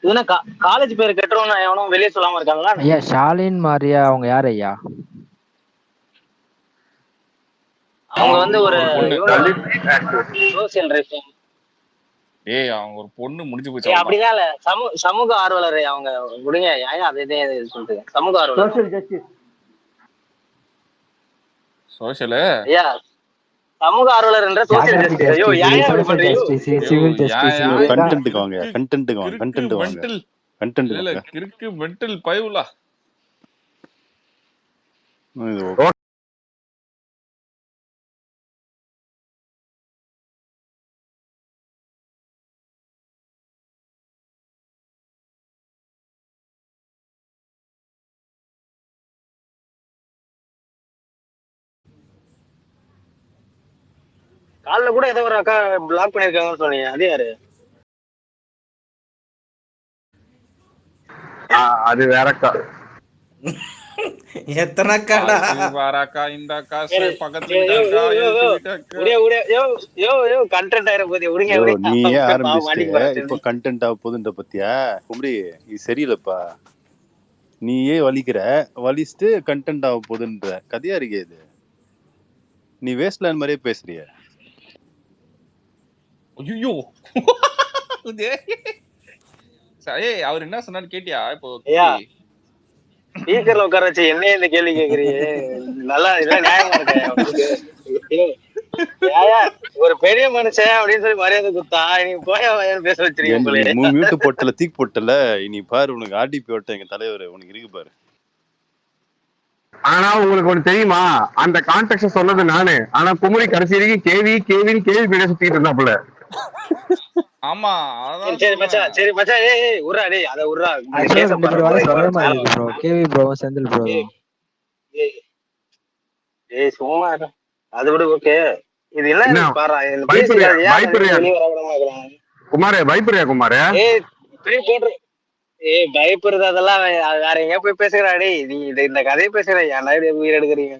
இதுனா காலேஜ் பேர் கெட்டுறவனா எவனும் வெளியே சொல்லாம இருக்காங்களா? ஐயா ஷாலின் மாரியா அவங்க யார் ஐயா? அவங்க வந்து ஒரு சோசியல் ரைட். ஏய் அவங்க ஒரு பொண்ணு முடிஞ்சு போச்சு. அப்படிதான் இல்ல, சமூக ஆர்வலர் அவங்க. முடிங்க ஏன் அதே சொல்லிட்டு சமூக ஆர்வலர். Social justice. சோசியல் ஐயா சமூக ஆர்வலர் என்ற சோசியல் ஜஸ்டிஸ். ஐயோ ஏன் அப்படி பண்றீங்க? Civil justice. கண்டென்ட்க்கு வாங்க. கண்டென்ட் இல்ல கிறுக்கு மெண்டல் பயவுலா. காலைல கூட ஏதோ ஒரு அக்கா பிளாக் பண்ணிருக்காங்கன்னு சொன்னீங்க, அது யாரு? அது வேற அக்கா. எத்தனை கடா காசு வாராக்கா இந்த காசு சரி பக்கத்து யோ யோ வீட்டாக்கா யோ யோ எழுத்து யோ வீட்டாக்கா. உடைய உடைய யோ யோ யோ கண்டென்ட் ஆயிர போதே உடுங்க யோ உடைய நீயே பாவம் ஆரம்பிச்சுட்டு மாட்டிக்க போறா இப்போ கண்டென்ட் ஆக போகுதுன்ற பத்தியா குமரி, இது சரியில்லைப்பா. நீயே வலிக்கிற, வலிச்சுட்டு கண்டென்ட் ஆக போகுதுன்ற கதையா இருக்கே இது. நீ வேஸ்ட் லேண்ட் மாதிரியே பேசுறிய. ஐயோ ஏய் அவர் என்ன சொன்னான்னு கேட்டியா இப்போ ஐயா குமரி? ஸ்பீக்கர்ல உட்கார வச்சு என்ன இந்த கேள்வி கேக்குறீங்க? நல்லா இதெல்லாம் நியாயமா இருக்கா உங்களுக்கு? ஏயா ஒரு பெரிய மனுஷன் அப்படின்னு சொல்லி மரியாதை கொடுத்தா நீங்க போயா வாயான்னு பேச வச்சிருக்கீங்க நீ போல. மியூட்டு போட்டல, தீக்கு போட்டல, இனி பாரு உனக்கு ஆர்டிபி ஓட்ட எங்க தலைவர் உனக்கு இருக்கு பாரு. ஆனா உங்களுக்கு ஒண்ணு தெரியுமா, அந்த கான்டெக்ட் சொன்னது நானு. ஆனா குமரி கடைசி வரைக்கும் கேள்வின்னு பேட சுத்திட்டு இருந்தாப்புல. ஆமா சரி அதான் சரி சொல்றேன். மச்சான், சரி மச்சான், ஏய் உர்றா டேய், அத உர்றா. இந்த ஆக்சுவலா கேஸ 2 பாரு பேர் ப்ரோ, வாய்ஸ் இங்க ஒரே பாரு மாதிரி மேல. இருக்கு ப்ரோ. கேவி ப்ரோவும் செந்தில் ப்ரோவும். ஏய் ஏய் சும்மா இரு. அது விட ஓகே. இது என்ன என்ன இருக்கு பாரு, இந்த பேசி பயப்படுறியா ஏன் பயப்படுறியா வெளியே வர விடாம இருக்கிறாங்க? குமாரே, பயப்படுறியா குமாரே? ஏய் இப்படி போட்டு ஏய் பயப்படுறது அதெல்லாம் அது வேற எங்க போய் பேசுகிறா டேய். நீ இந்த கதையை பேசுற ஏன்டா இப்படி உயிர் எடுக்கிறீங்க?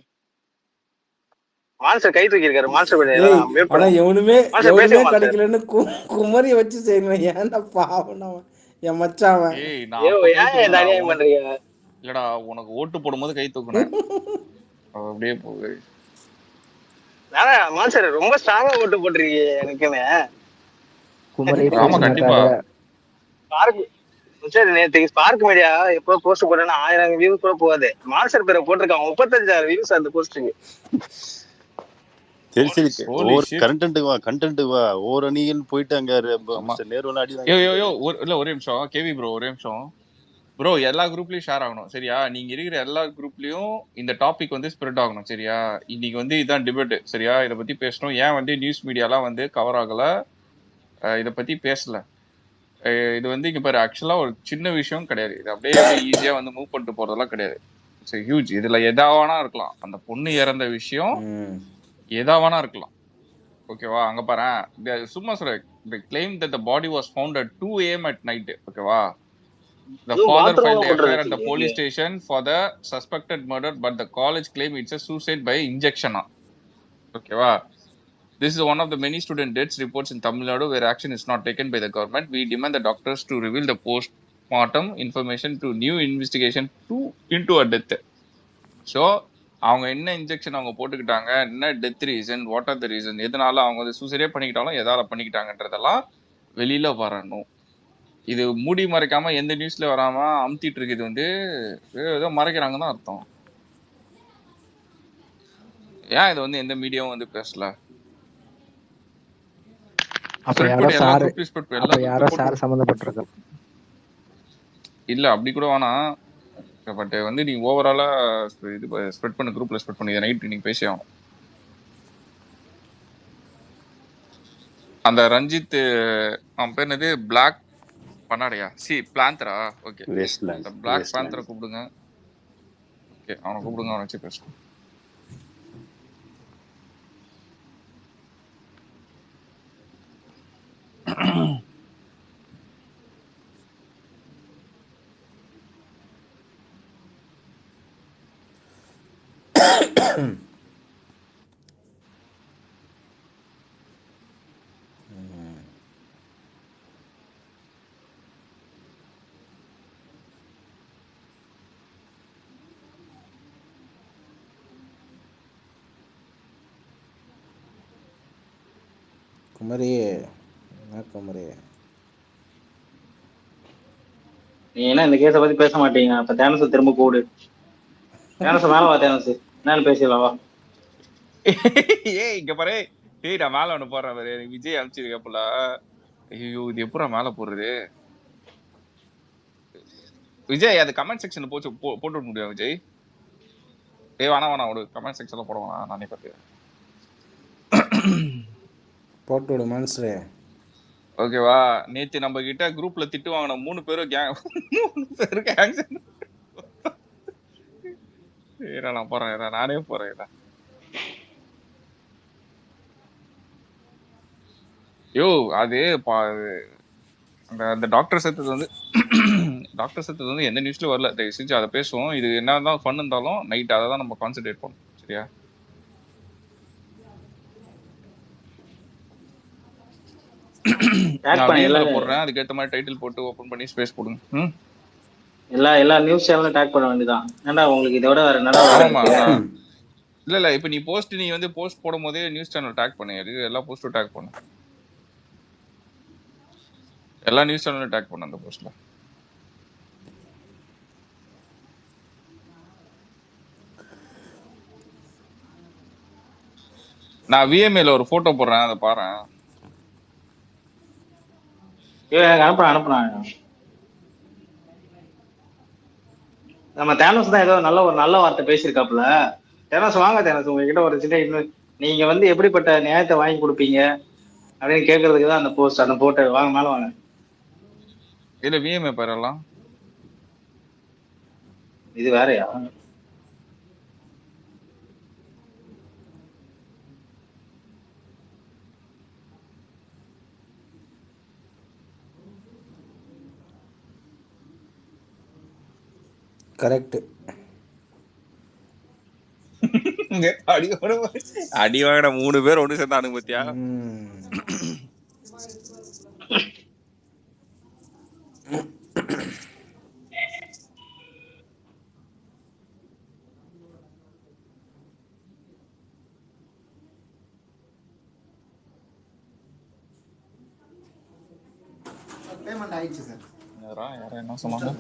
மான்ஸ்டர் கை தூக்கி இருக்காரு. மான்ஸ்டர் ஏய் மியூட் ஆனா பண்ணுங்க. எவனுமே மான்ஸ்டர் பேசுங்க மான்ஸ்டர். கிடைக்கலன்னு குமரிய வச்சு செய்யணும். ஏன்டா பாவம் அவன், என் மச்சான் அவன். ஏய் நான் ஏய் அப்ப கை ஏன் இந்த தூக்குனேன்டா அநியாயம் உனக்கு. பண்றீங்க? இல்லடா உனக்கு ஓட்டு போடும்போது கை தூக்குனேன். அப்படியே போகுது. ஆனா மான்ஸ்டர் ரொம்ப ஸ்ட்ராங்கா ஓட்டு போட்டிருக்கீங்க எனக்குன்னு. குமரி ஆமா பேச கண்டிப்பா. மாட்டாரு. ஸ்பார்க் சரி நேற்றுக்கு ஸ்பார்க் மீடியா எப்போ போஸ்ட் போட்டேன்னா 1000 வியூஸ் கூட போகாது. மான்ஸ்டர் பேரை போட்டிருக்காங்க 35,000 வியூஸ் அந்த போஸ்ட்டுக்கு. சரி சரி, ஹோலி ஒவ்வொரு ஷிட். கண்டென்ட்டுக்கு வா. ஒவ்வொரு அணிகள் போயிட்டு அங்க ஆமா. மிஸ்டர் நேருலாம் அடி யோ வாங்கிட்டு யோ யோ இருக்காரு. இல்ல ஒரே நிமிஷம் கேவி ப்ரோ, ஒரே நிமிஷம் ப்ரோ. எல்லா குரூப்லயும் ஷேர் ஆகணும் சரியா? நீங்க இருக்கிற எல்லா குரூப்லயும் இந்த டாபிக் வந்து ஸ்ப்ரெட் ஆகணும் சரியா? இன்னைக்கு வந்து இதுதான் டிபேட் சரியா? இதை பத்தி பேசணும். ஏன் வந்து நியூஸ் மீடியாலாம் வந்து கவர் ஆகல, இதை பத்தி பேசல. இது வந்து இங்க பாரு, ஆக்சுவலா ஒரு சின்ன விஷயம் கிடையாது. இது அப்படியே ஈஸியா வந்து மூவ் பண்ணிட்டு போறதெல்லாம் கிடையாது. It's huge. இதுல எதாவனா இருக்கலாம். அந்த பொண்ணு இறந்த விஷயம் எதாவனா இருக்கலாம். ஓகேவா? அங்க பாரு சும்மா சொல்ற. The claim that the body was found at 2 AM at night. ஓகேவா? The இதுவும் father filed பாத்ரூம்லாம் a FIR at the போட்டுருந்துச்சு. police station for the suspected murder, but the college claim it's a suicide by injection. ஓகேவா? This is one of the many student deaths reports in Tamil Nadu where action is not taken by the government. We demand the doctors to reveal the post-mortem information to new investigation into a death. So அவங்க என்ன injection அவங்க போட்டுக்கிட்டாங்க, என்ன death reason, what are the reason, எதனால அவங்க வந்து சூசைடே பண்ணிக்கிட்டாலும் எதால பண்ணிக்கிட்டாங்கன்றதெல்லாம் வெளியில வரணும். இது மூடி மறைக்காம எந்த நியூஸ்ல வராம அமுத்திட்டு இருக்குது வந்து ஏதோ மறைக்கிறாங்கன்னு தான் அர்த்தம். ஏன் இது வந்து எந்த மீடியாவும் வந்து பேசல? அப்ப யாரோ எல்லா சார் குரூப்லயும் அப்ப யாரோ போட்டு சார் சம்மந்தப்பட்டிருக்க. இல்ல அப்படி கூட வேணாம். பட் வந்து நீ ஓவராலா இது ஸ்ப்ரெட் பண்ண, குரூப்ல ஸ்ப்ரெட் பண்ணி நைட் நீங்க பேசி ஆகணும். அந்த ரஞ்சித் அவன் பேர் என்னது, பிளாக் பண்ணாடையா பிளாந்தரா? ஓகே, வேஸ்ட்லேண்ட் அந்த பிளாக் வேஸ்ட்லேண்ட். பேந்தரை கூப்பிடுங்க. ஓகே அவனை கூப்பிடுங்க, அவனை வச்சு பேசுவோம். குமரி என்ன குமரி, நீ என்ன இந்த கேஸ பத்தி பேச மாட்டீங்க? அப்ப தேனச திரும்ப கூடு. தேனச மேல வா. தேனசு என்னன்னு பேசலாம் வா. ஏய் இங்க பாரு, டேய் நான் மேல ஒண்ணு போடுறேன் பாரு, எனக்கு விஜய் அனுப்பிச்சிருக்கப்பல. ஐயோ இது எப்படா மேல போடுறது? விஜய் அது கமெண்ட் செக்ஷன் போட்டு விட முடியும் விஜய்? ஏய் வேணா ஒரு கமெண்ட் செக்ஷன்ல போடுவானா, நானே பார்த்து போட்டு விடு மான்ஸ்டரே. ஓகேவா? நேத்து நம்ம கிட்ட குரூப்ல திட்டு வாங்கின 3 பேரும் கேங், 3 பேரும் கேங். நான் போறேன், நானே போறேன். யோ அது அந்த டாக்டர் செத்தது வந்து டாக்டர் செத்தது வந்து எந்த நியூஸ்லயும் வரல. தயவு செஞ்சு அதை பேசுவோம். இது என்னதான் ஃபன் இருந்தாலும் நைட் அதை தான் நம்ம கான்சென்ட்ரேட் பண்ணணும். சரியா? டேக் நான் பண்ணி விஎம்ல எல்லாரும் போடுறேன். அதுக்கேற்ற மாதிரி டைட்டில் போட்டு ஓப்பன் பண்ணி ஸ்பேஸ் கொடுங்க. எல்லா நியூஸ் சேனலும் டேக் பண்ண வேண்டியதான். ஏன்டா உங்களுக்கு இதோட வேற என்னடா வேலை ஆமா இருக்கு? இல்ல இப்ப நீ வந்து போஸ்ட் போடும் போதே நியூஸ் சேனல் டேக் பண்ணு. எல்லா போஸ்டும் டேக் பண்ணு. எல்லா நியூஸ் சேனலும் டேக் பண்ணு அந்த போஸ்ட்ல. நான் விஎம்ஏல ஒரு போட்டோ போடுறேன், அதை பாரு. எனக்கு அனுப்புறேன். நம்ம தேனோஸ் தான் ஏதோ ஒரு நல்ல வார்த்தை பேசியிருக்காப்புல. தேனோஸ் வாங்க, தேனோஸ் உங்ககிட்ட ஒரு சின்ன இன்னும் நீங்க வந்து எப்படிப்பட்ட நியாயத்தை வாங்கி கொடுப்பீங்க அப்படின்னு கேட்கறதுக்கு தான் அந்த போஸ்ட், அந்த போட்டோ. வாங்க மேல வாங்க. இல்ல விஎம்ஏ பாருலாம். இது வேறயா? கரெக்ட். அடி வாங்கின 3 பேர் ஒண்ணு சேர்ந்தானுங்க பாத்தியா? பேமெண்ட் ஆயிடுச்சு சார். யாரா என்ன சொன்னாங்க?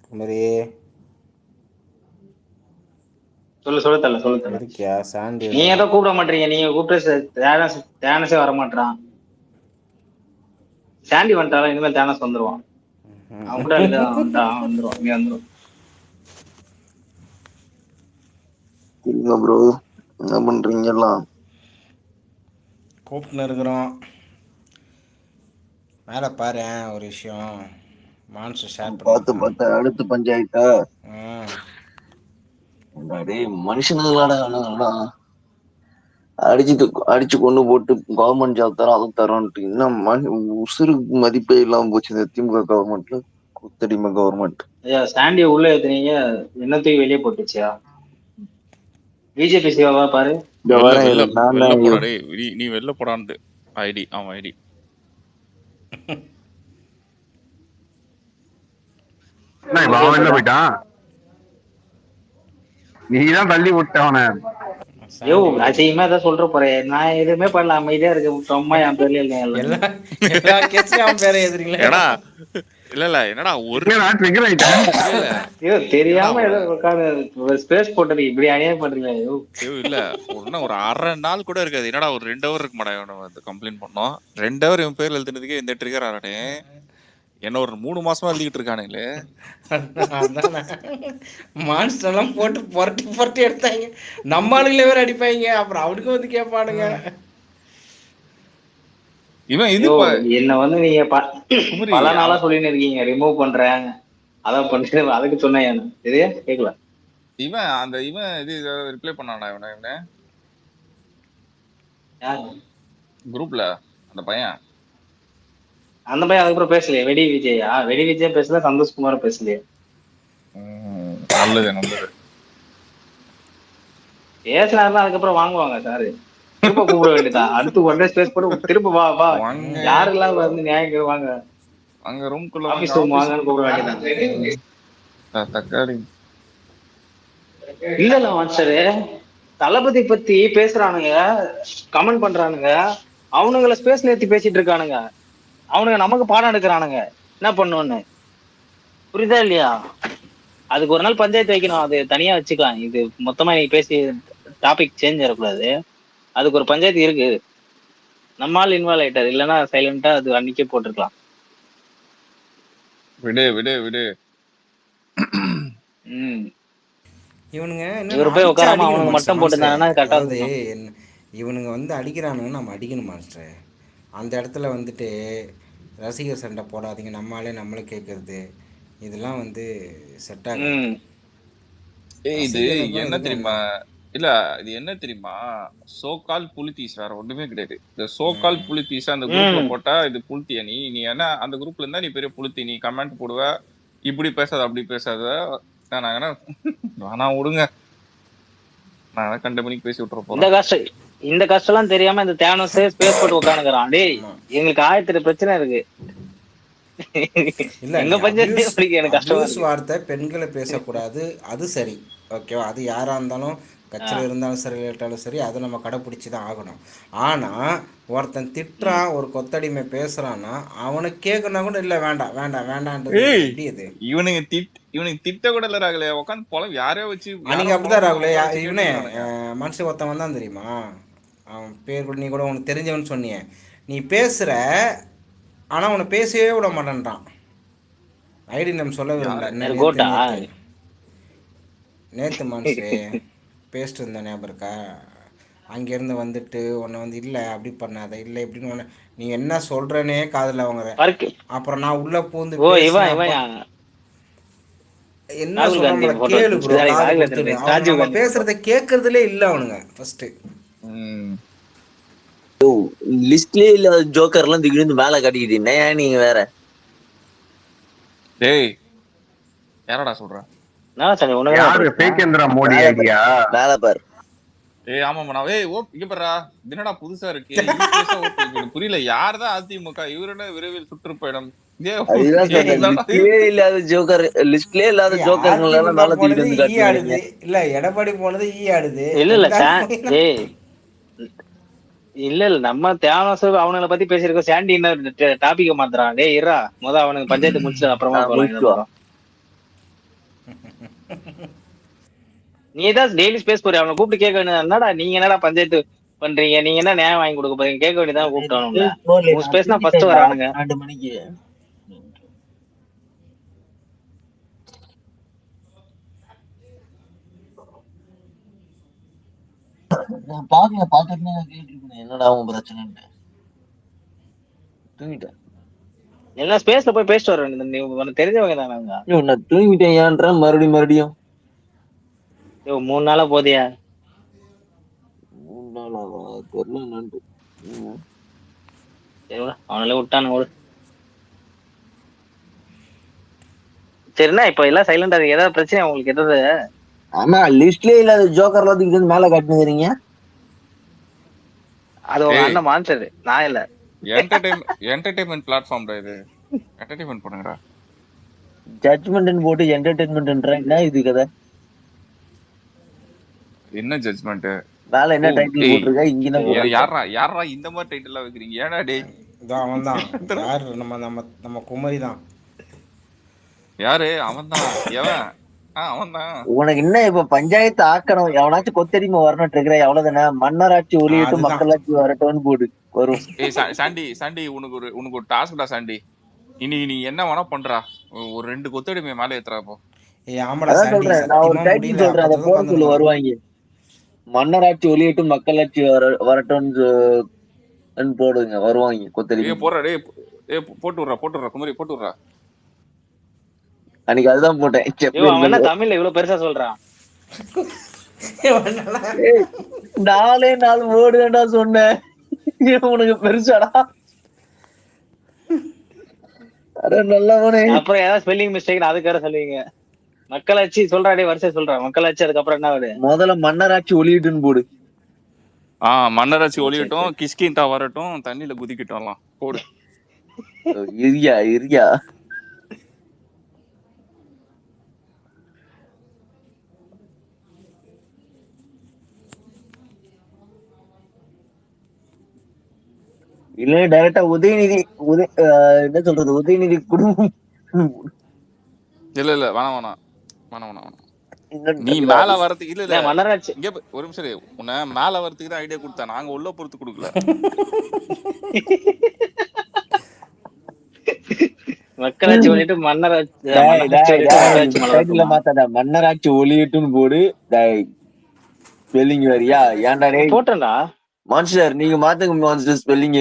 குமரி சொல்லு தல. இருக்கியா? சாண்டி நீங்க ஏதோ கூப்பிட மாட்டீங்க. நீங்க கூப்பிட்டு தேனஸே வர மாட்டான். சாண்டி வந்துட்டாலும் இனிமேல் தேனஸ் வந்துருவான். அவன் கூட வந்துருவான். இங்க வந்துரும். ப்ரோ என்ன பண்றீங்க எல்லாம்? கூப்பிட்டு இருக்கிறோம். மேல பாரு ஒரு விஷயம். மான்ஸ்டர் ஷேர் பார்த்து அடுத்து பஞ்சாயத்தா? மனுஷனுங்களா அடிச்சு கொண்டு போட்டு கவர்மெண்ட் ஜாப் தரோம் அதை தரோன்ட்டு இன்னும் உசுறு மதிப்பே இல்லாம போச்சு இந்த திமுக கவர்மெண்ட்ல. குத்தடிமை கவர்மெண்ட். சாண்டிய உள்ள ஏத்துனீங்க, என்னத்தையும் வெளியே போட்டுச்சியா? பிஜேபி சிவாவா பாரு. நீ வெளில போடான்னு ஐடி. அவன் ஐடி வெளில போயிட்டான். நீதான் தள்ளி விட்ட அவனை. யோ அசிங்கமா ஏதாவது சொல்ற போறேன். நான் எதுவுமே பண்ணல, அமைதியா இருக்கு. சும்மா என் பேர்ல இல்ல பேரை எதிரிங்களா? இல்ல என்னடா ஒரு தெரியாம ஏதோ உட்காந்து ஸ்பேஸ் போட்டது இப்படி அநியாயம் பண்றீங்களா? இல்ல ஒரு அரை நாள் கூட இருக்காது. என்னடா ஒரு 2 hour இருக்கு மாட்டா கம்ப்ளைண்ட் பண்ணோம். 2 hour இவன் பேர்ல எழுதுனதுக்கு இந்த ட்ரிகர் ஆறானே. என்ன ஒரு 3 மாசமா எழுதிக்கிட்டு இருக்கானுங்களே. மான்ஸ்டர் எல்லாம் போட்டு புரட்டி எடுத்தாங்க. நம்ம ஆளுங்களே வேற அடிப்பாங்க. அப்புறம் அவனுக்கு வந்து கேட்பானுங்க. இவன் இது என்ன வந்து நீங்க பல நாளா சொல்லின்னு இருக்கீங்க ரிமூவ் பண்றேன் அதான் பண்ணிட்டு அதுக்கு சொன்னேன். சரியா கேக்கல. இவன் இது ரிப்ளை பண்ணானா? இவனை குரூப்ல அந்த பையன் அதுக்கப்புறம் பேசலையே. வெடி விஜய் பேசல, சந்தோஷ்குமாரும் பேசலையே. நல்லது பேசினாருன்னா அதுக்கப்புறம் வாங்குவாங்க சாரு. திரும்ப கூப்பிட வேண்டியதான். அடுத்து ஒன்றே ஸ்பேஸ் போட்டு திரும்ப வா யாருக்கெல்லாம் வந்து நியாயம் வாங்க அங்க ரூம்குள்ள ஆபீஸ் ரூம் வாங்கன்னு கூப்பிட வேண்டியதான். தக்காளி இல்ல மாஸ்டரு தளபதி பத்தி பேசுறானுங்க, கமெண்ட் பண்றானுங்க. அவனுங்களை ஸ்பேஸ்ல ஏத்தி பேசிட்டு இருக்கானுங்க. அவனுங்க நமக்கு பாடம் எடுக்கிறானுங்க என்ன பண்ணுன்னு. புரியுதா இல்லையா? அதுக்கு ஒரு நாள் பஞ்சாயத்து வைக்கணும், அது தனியா வச்சுக்கலாம். இது மொத்தமா நீ பேசி டாபிக் சேஞ்ச் ஆகக்கூடாது. அதுக்கு ஒரு பஞ்சாயத்து இருக்கு. நம்மால் இன்வால்வ் ஆயிட்டாரு, இல்லைன்னா சைலண்டா அது அன்னைக்கே போட்டிருக்கலாம். விடு விடு விடு. இவனுங்க என்ன இவரு போய் அடிச்சா உட்காராம அடிக்கணும் அவனுக்கு மாஸ்டர் மட்டும் மாஸ்டர். போட்டுருந்தாங்கன்னா கரெக்டா அதாவது இருக்கும். இவனுங்க வந்து அடிக்கிறானுங்க, நம்ம அடிக்கணும் மாஸ்டர். அந்த இடத்துல வந்துட்டு ரசிகர் சண்டை போடாதீங்க, நம்மளே நம்மளே கேட்கறது, இதெல்லாம் வந்து செட் ஆகாது. இது ரசிகர்களுக்கும் என்ன இதுக்கும் தெரியுமா? இல்ல இது என்ன தெரியுமா? சோகால் புலித்தீஸ் வேற ஒண்ணுமே கிடையாது. இந்த சோகால் புலித்தீஸ் அந்த குரூப்ல போட்டா இது புலித்தியா நீ? நீ என்ன அந்த குரூப்ல இருந்தா நீ பெரிய புலித்தி, நீ கமெண்ட் போடுவ, இப்படி பேசாத அப்படி பேசாத. நாங்க வேணா விடுங்க, நான் கண்ட மணிக்கு பேசி விட்டுற போறேன். இந்த கஷ்டம் எல்லாம் தெரியாம இந்த தேனோஸ் ஸ்பேஸ் போட்டு உட்காந்துக்கிறான். டேய் எங்களுக்கு 1008 பிரச்சனை இருக்கு. இல்ல எங்க பஞ்சாயத்து எனக்கு கஷ்டமா அபியூஸ் இருக்கு. வார்த்தை பெண்களை பேசக்கூடாது, அது சரி, ஓகேவா? அது யாரா இருந்தாலும் கட்சியில் இருந்தாலும் சரி இல்லாட்டாலும் சரி, அதை நம்ம கடைப்பிடிச்சி தான் ஆகணும். ஆனால் ஒருத்தன் திட்டுறான், ஒரு கொத்தடிமை பேசுறான்னா அவனுக்கு கேட்கணும்னா கூட இல்லை, வேண்டாம் வேண்டாம் வேண்டான்றது எப்படி? அது இவனுக்கு திட்ட கூட இல்ல ராகுலே, உட்காந்து பொலம் யாரையோ வச்சு அன்னைக்கு அப்படிதான் ராகுலே. இவனே மனுஷன் ஒருத்தன் வந்தான் தெரியுமா, அவன் பேர் கூட நீ கூட உனக்கு தெரிஞ்சவன்னு சொன்னியே. நீ பேசுற, ஆனா உன்னை பேசவே விட மாட்டேன்றான். ஐடி நம்ம சொல்ல விரும்பல. நேத்து மனுஷே பேசிட்டு இருந்த ஞாபகம் இருக்கா? அங்கேருந்து வந்துட்டு உன்னை வந்து இல்லை அப்படி பண்ணாத, இல்லை இப்படின்னு ஒன்று நீ என்ன சொல்றேனே காதில் வாங்குற. அப்புறம் நான் உள்ள பூந்து என்ன சொல்ற கேளு ப்ரோ, காது கொடுத்துடு. அவன் நம்ம பேசுறத கேட்கறதுலே இல்லை அவனுங்க. ஃபர்ஸ்ட் லிஸ்ட்லயே இல்லாத ஜோக்கர் எல்லாம் திடீர்னு மேல காட்டிக்கிட்டீங்க, நீங்க வேற. டேய் யாரடா சொல்ற? யாரு ஃபேகேந்திரா மோடி ஐடியா? மேல பாரு. ஏய் ஆமாமா நான் இங்க பாருடா, என்னடா புதுசா இருக்கு, புரியல. யார்தான் அதிமுக? இவரோட விரைவில் சுற்றுப்பயணம். இல்லாத ஜோக்கர், லிஸ்ட்லயே இல்லாத ஜோக்கர்கள் எல்லாம் மேல தூக்கிட்டு வந்து காட்டுறீங்க. இல்ல எடப்பாடி போனது ஈ ஆடுது. இல்ல நம்ம தேவனாச அவனுங்களை பத்தி பேசிருக்கோம். சாண்டி என்ன டாபிக்க மாத்துறான். டேய் இருடா, அவனுக்கு பஞ்சாயத்து முடிச்சு அப்புறமா போலாம். நீ தான் டெய்லி ஸ்பேஸ் போற, அவனை கூப்பிட்டு கேட்க வேண்டியது. என்னடா நீங்க என்னடா பஞ்சாயத்து பண்றீங்க, நீங்க என்ன நியாயம் வாங்கி கொடுக்க போறீங்க கேட்க வேண்டியதான். கூப்பிட்டானுங்க ஸ்பேஸ்னா ஃபர்ஸ்ட் வரானுங்க. 2 மணிக்கு பாத்துட்டு கேட்டு என்னடா உன் பிரச்சனைன்னு தூங்கிட்டேன். எல்லாம் ஸ்பேஸ்ல போய் பேசிட்டு வர வேண்டியது. தெரிஞ்சவங்க தானே. நான் தூங்கிட்டேன் ஏன்ற மறுபடியும் 3 நாளா போதியா? 3 நாளாவா தெரியல. அவனால விட்டானு. சரிண்ணா இப்ப எல்லாம் சைலண்டா இருக்கு. ஏதாவது பிரச்சனை உங்களுக்கு? எதாவது ஆமா லிஸ்ட்லயே இல்லாத ஜோக்கர் எல்லாத்துக்கு மேல காட்டுறீங்க. அது உங்க அண்ணன் மான்சர், நான் இல்ல. என்டர்டெயின்மெண்ட் பிளாட்ஃபார்ம்டா இது. என்டர்டெயின்மெண்ட் பண்ணுங்கடா. ஜட்ஜ்மென்ட் போட்டு என்டர்டெயின்மென்ட்ன்ற என்ன இது கதை? என்ன ஜட்ஜ்மென்ட்? மேல என்ன டைட்டில் போட்டுருக்க? இங்க யாரா இந்த மாதிரி டைட்டில் வைக்கிறீங்க? ஏடா டேய் அவன்தான் யார்? நம்ம குமரி தான். யாரு அவன்தான்? எவன்? அவன்தான். உனக்கு என்ன இப்ப பஞ்சாயத்து ஆக்கணும், எவனாச்சும் கொத்தடிமை வரணும் இருக்கிற அவ்வளவுதானே. மன்னராட்சி ஒளியிட்டு மக்களாட்சி வரட்டும்னு போடு வரும். சாண்டி உனக்கு ஒரு டாஸ்க்டா சாண்டி. இன்னைக்கு நீ என்ன வேணா பண்றா, ஒரு 2 கொத்தடிமை மேல ஏத்துறா. போ சொல்றேன், நான் ஒரு டைட்டில் சொல்றேன், அதை போட சொல்லு வருவாங்க. மன்னராட்சி ஒளியிட்டு மக்களாட்சி வரட்டும்னு போடுங்க, வருவாங்க கொத்தடிமை. போடுறா டேய், போட்டு விடுறா குமரி, போட்டு விடுறா. அன்னைக்கு அதுதான் போட்டேன். தமிழ்ல இவ்வளவு பெருசா சொல்றான். 4 வேர்டு வேண்டா சொன்னேன், உனக்கு பெருசாடா. நல்லவனே. அப்புறம் ஏதாவது ஸ்பெல்லிங் மிஸ்டேக் அதுக்காக சொல்லுவீங்க. மக்களாட்சி சொல்றாடே, வரிசை சொல்றான் மக்களாட்சி. அதுக்கப்புறம் என்ன வருது? முதல்ல மன்னராட்சி ஒளியிட்டுன்னு போடு. மன்னராட்சி ஒளியட்டும், கிஷ்கிந்தா வரட்டும், தண்ணியில குதிக்கிட்டோம் போடு. இரியா இல்ல டைரக்டா உதயநிதி என்ன சொல்றது, உதயநிதி குடும்பம் இல்ல வேணாம் வேணாம் வேணாம் வேணாம் வேணாம். இன்னும் நீ டக்குனு மேல அது வரதுக்கு இல்ல மன்னராட்சி இங்க ஒரு நிமிஷம் இரு. உன்னை மேல வரதுக்கு தான் ஐடியா கொடுத்தா, நாங்க உள்ள பொறுத்து கொடுக்கல. மக்களாட்சி பண்ணிட்டு மன்னராட்சி டேய் மன்னராட்சி டேய் பண்ணிட்டு டேய் மக்களாட்சி டைட்டில மலரட்டுமா? மாத்தாத, மன்னராட்சி ஒளியிட்டுன்னு போடு. டேய் ஸ்பெல்லிங் வேறியா? ஏன்டா டேய் போட்டேன்டா. மான்ஸ்டர், நீங்க மாத்துங்க மான்ஸ்டர் ஸ்பெல்லிங்.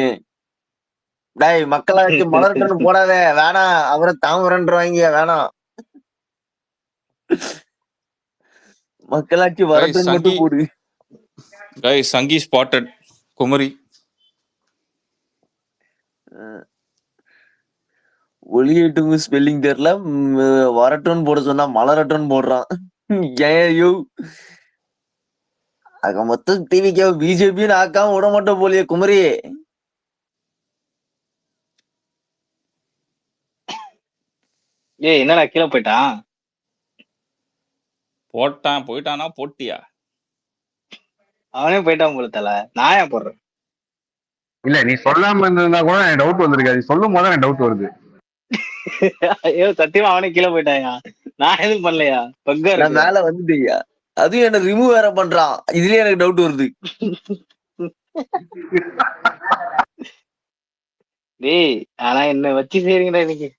டேய் மக்களாட்சி மலரட்டுன்னு போடாத, வேணாம். அவரை தாமரன்றவாங்க, வேணாம். மக்களாட்சி வரட்டுன்னு மட்டும் போடு. சங்கி ஸ்பாட்டட் குமரி. ஒளியிட்டுங்க ஸ்பெல்லிங் தெரியல, வரட்டுன்னு போட சொன்னா மலரட்டுன்னு போடுறான். ஐயோ, ஆக மொத்தம் டிவிக்கே பிஜேபின்னு ஆக்காம விட மாட்டோம் போலியே குமரி. ஏய் என்னடா கீழே போயிட்டான்? போயிட்டானா போட்டியா? அவனே போயிட்டான் போல தல. நான் ஏன் போடுறேன்? இல்ல நீ சொல்லாம இருந்திருந்தா கூட எனக்கு டவுட் வந்திருக்காது. சொல்லும் போது எனக்கு டவுட் வருது. ஐயோ சத்தியமா அவனே கீழே போயிட்டாயா? நான் எதுவும் பண்ணலையா? பக்கா நான் இருக்கு. மேல வந்துட்டேயா, அதுவும் என்ன ரிமூவ் வேற பண்றான். இதுலயே எனக்கு டவுட் வருது. டேய் ஆனா என்ன வச்சு செய்றீங்கடா இன்னைக்கு.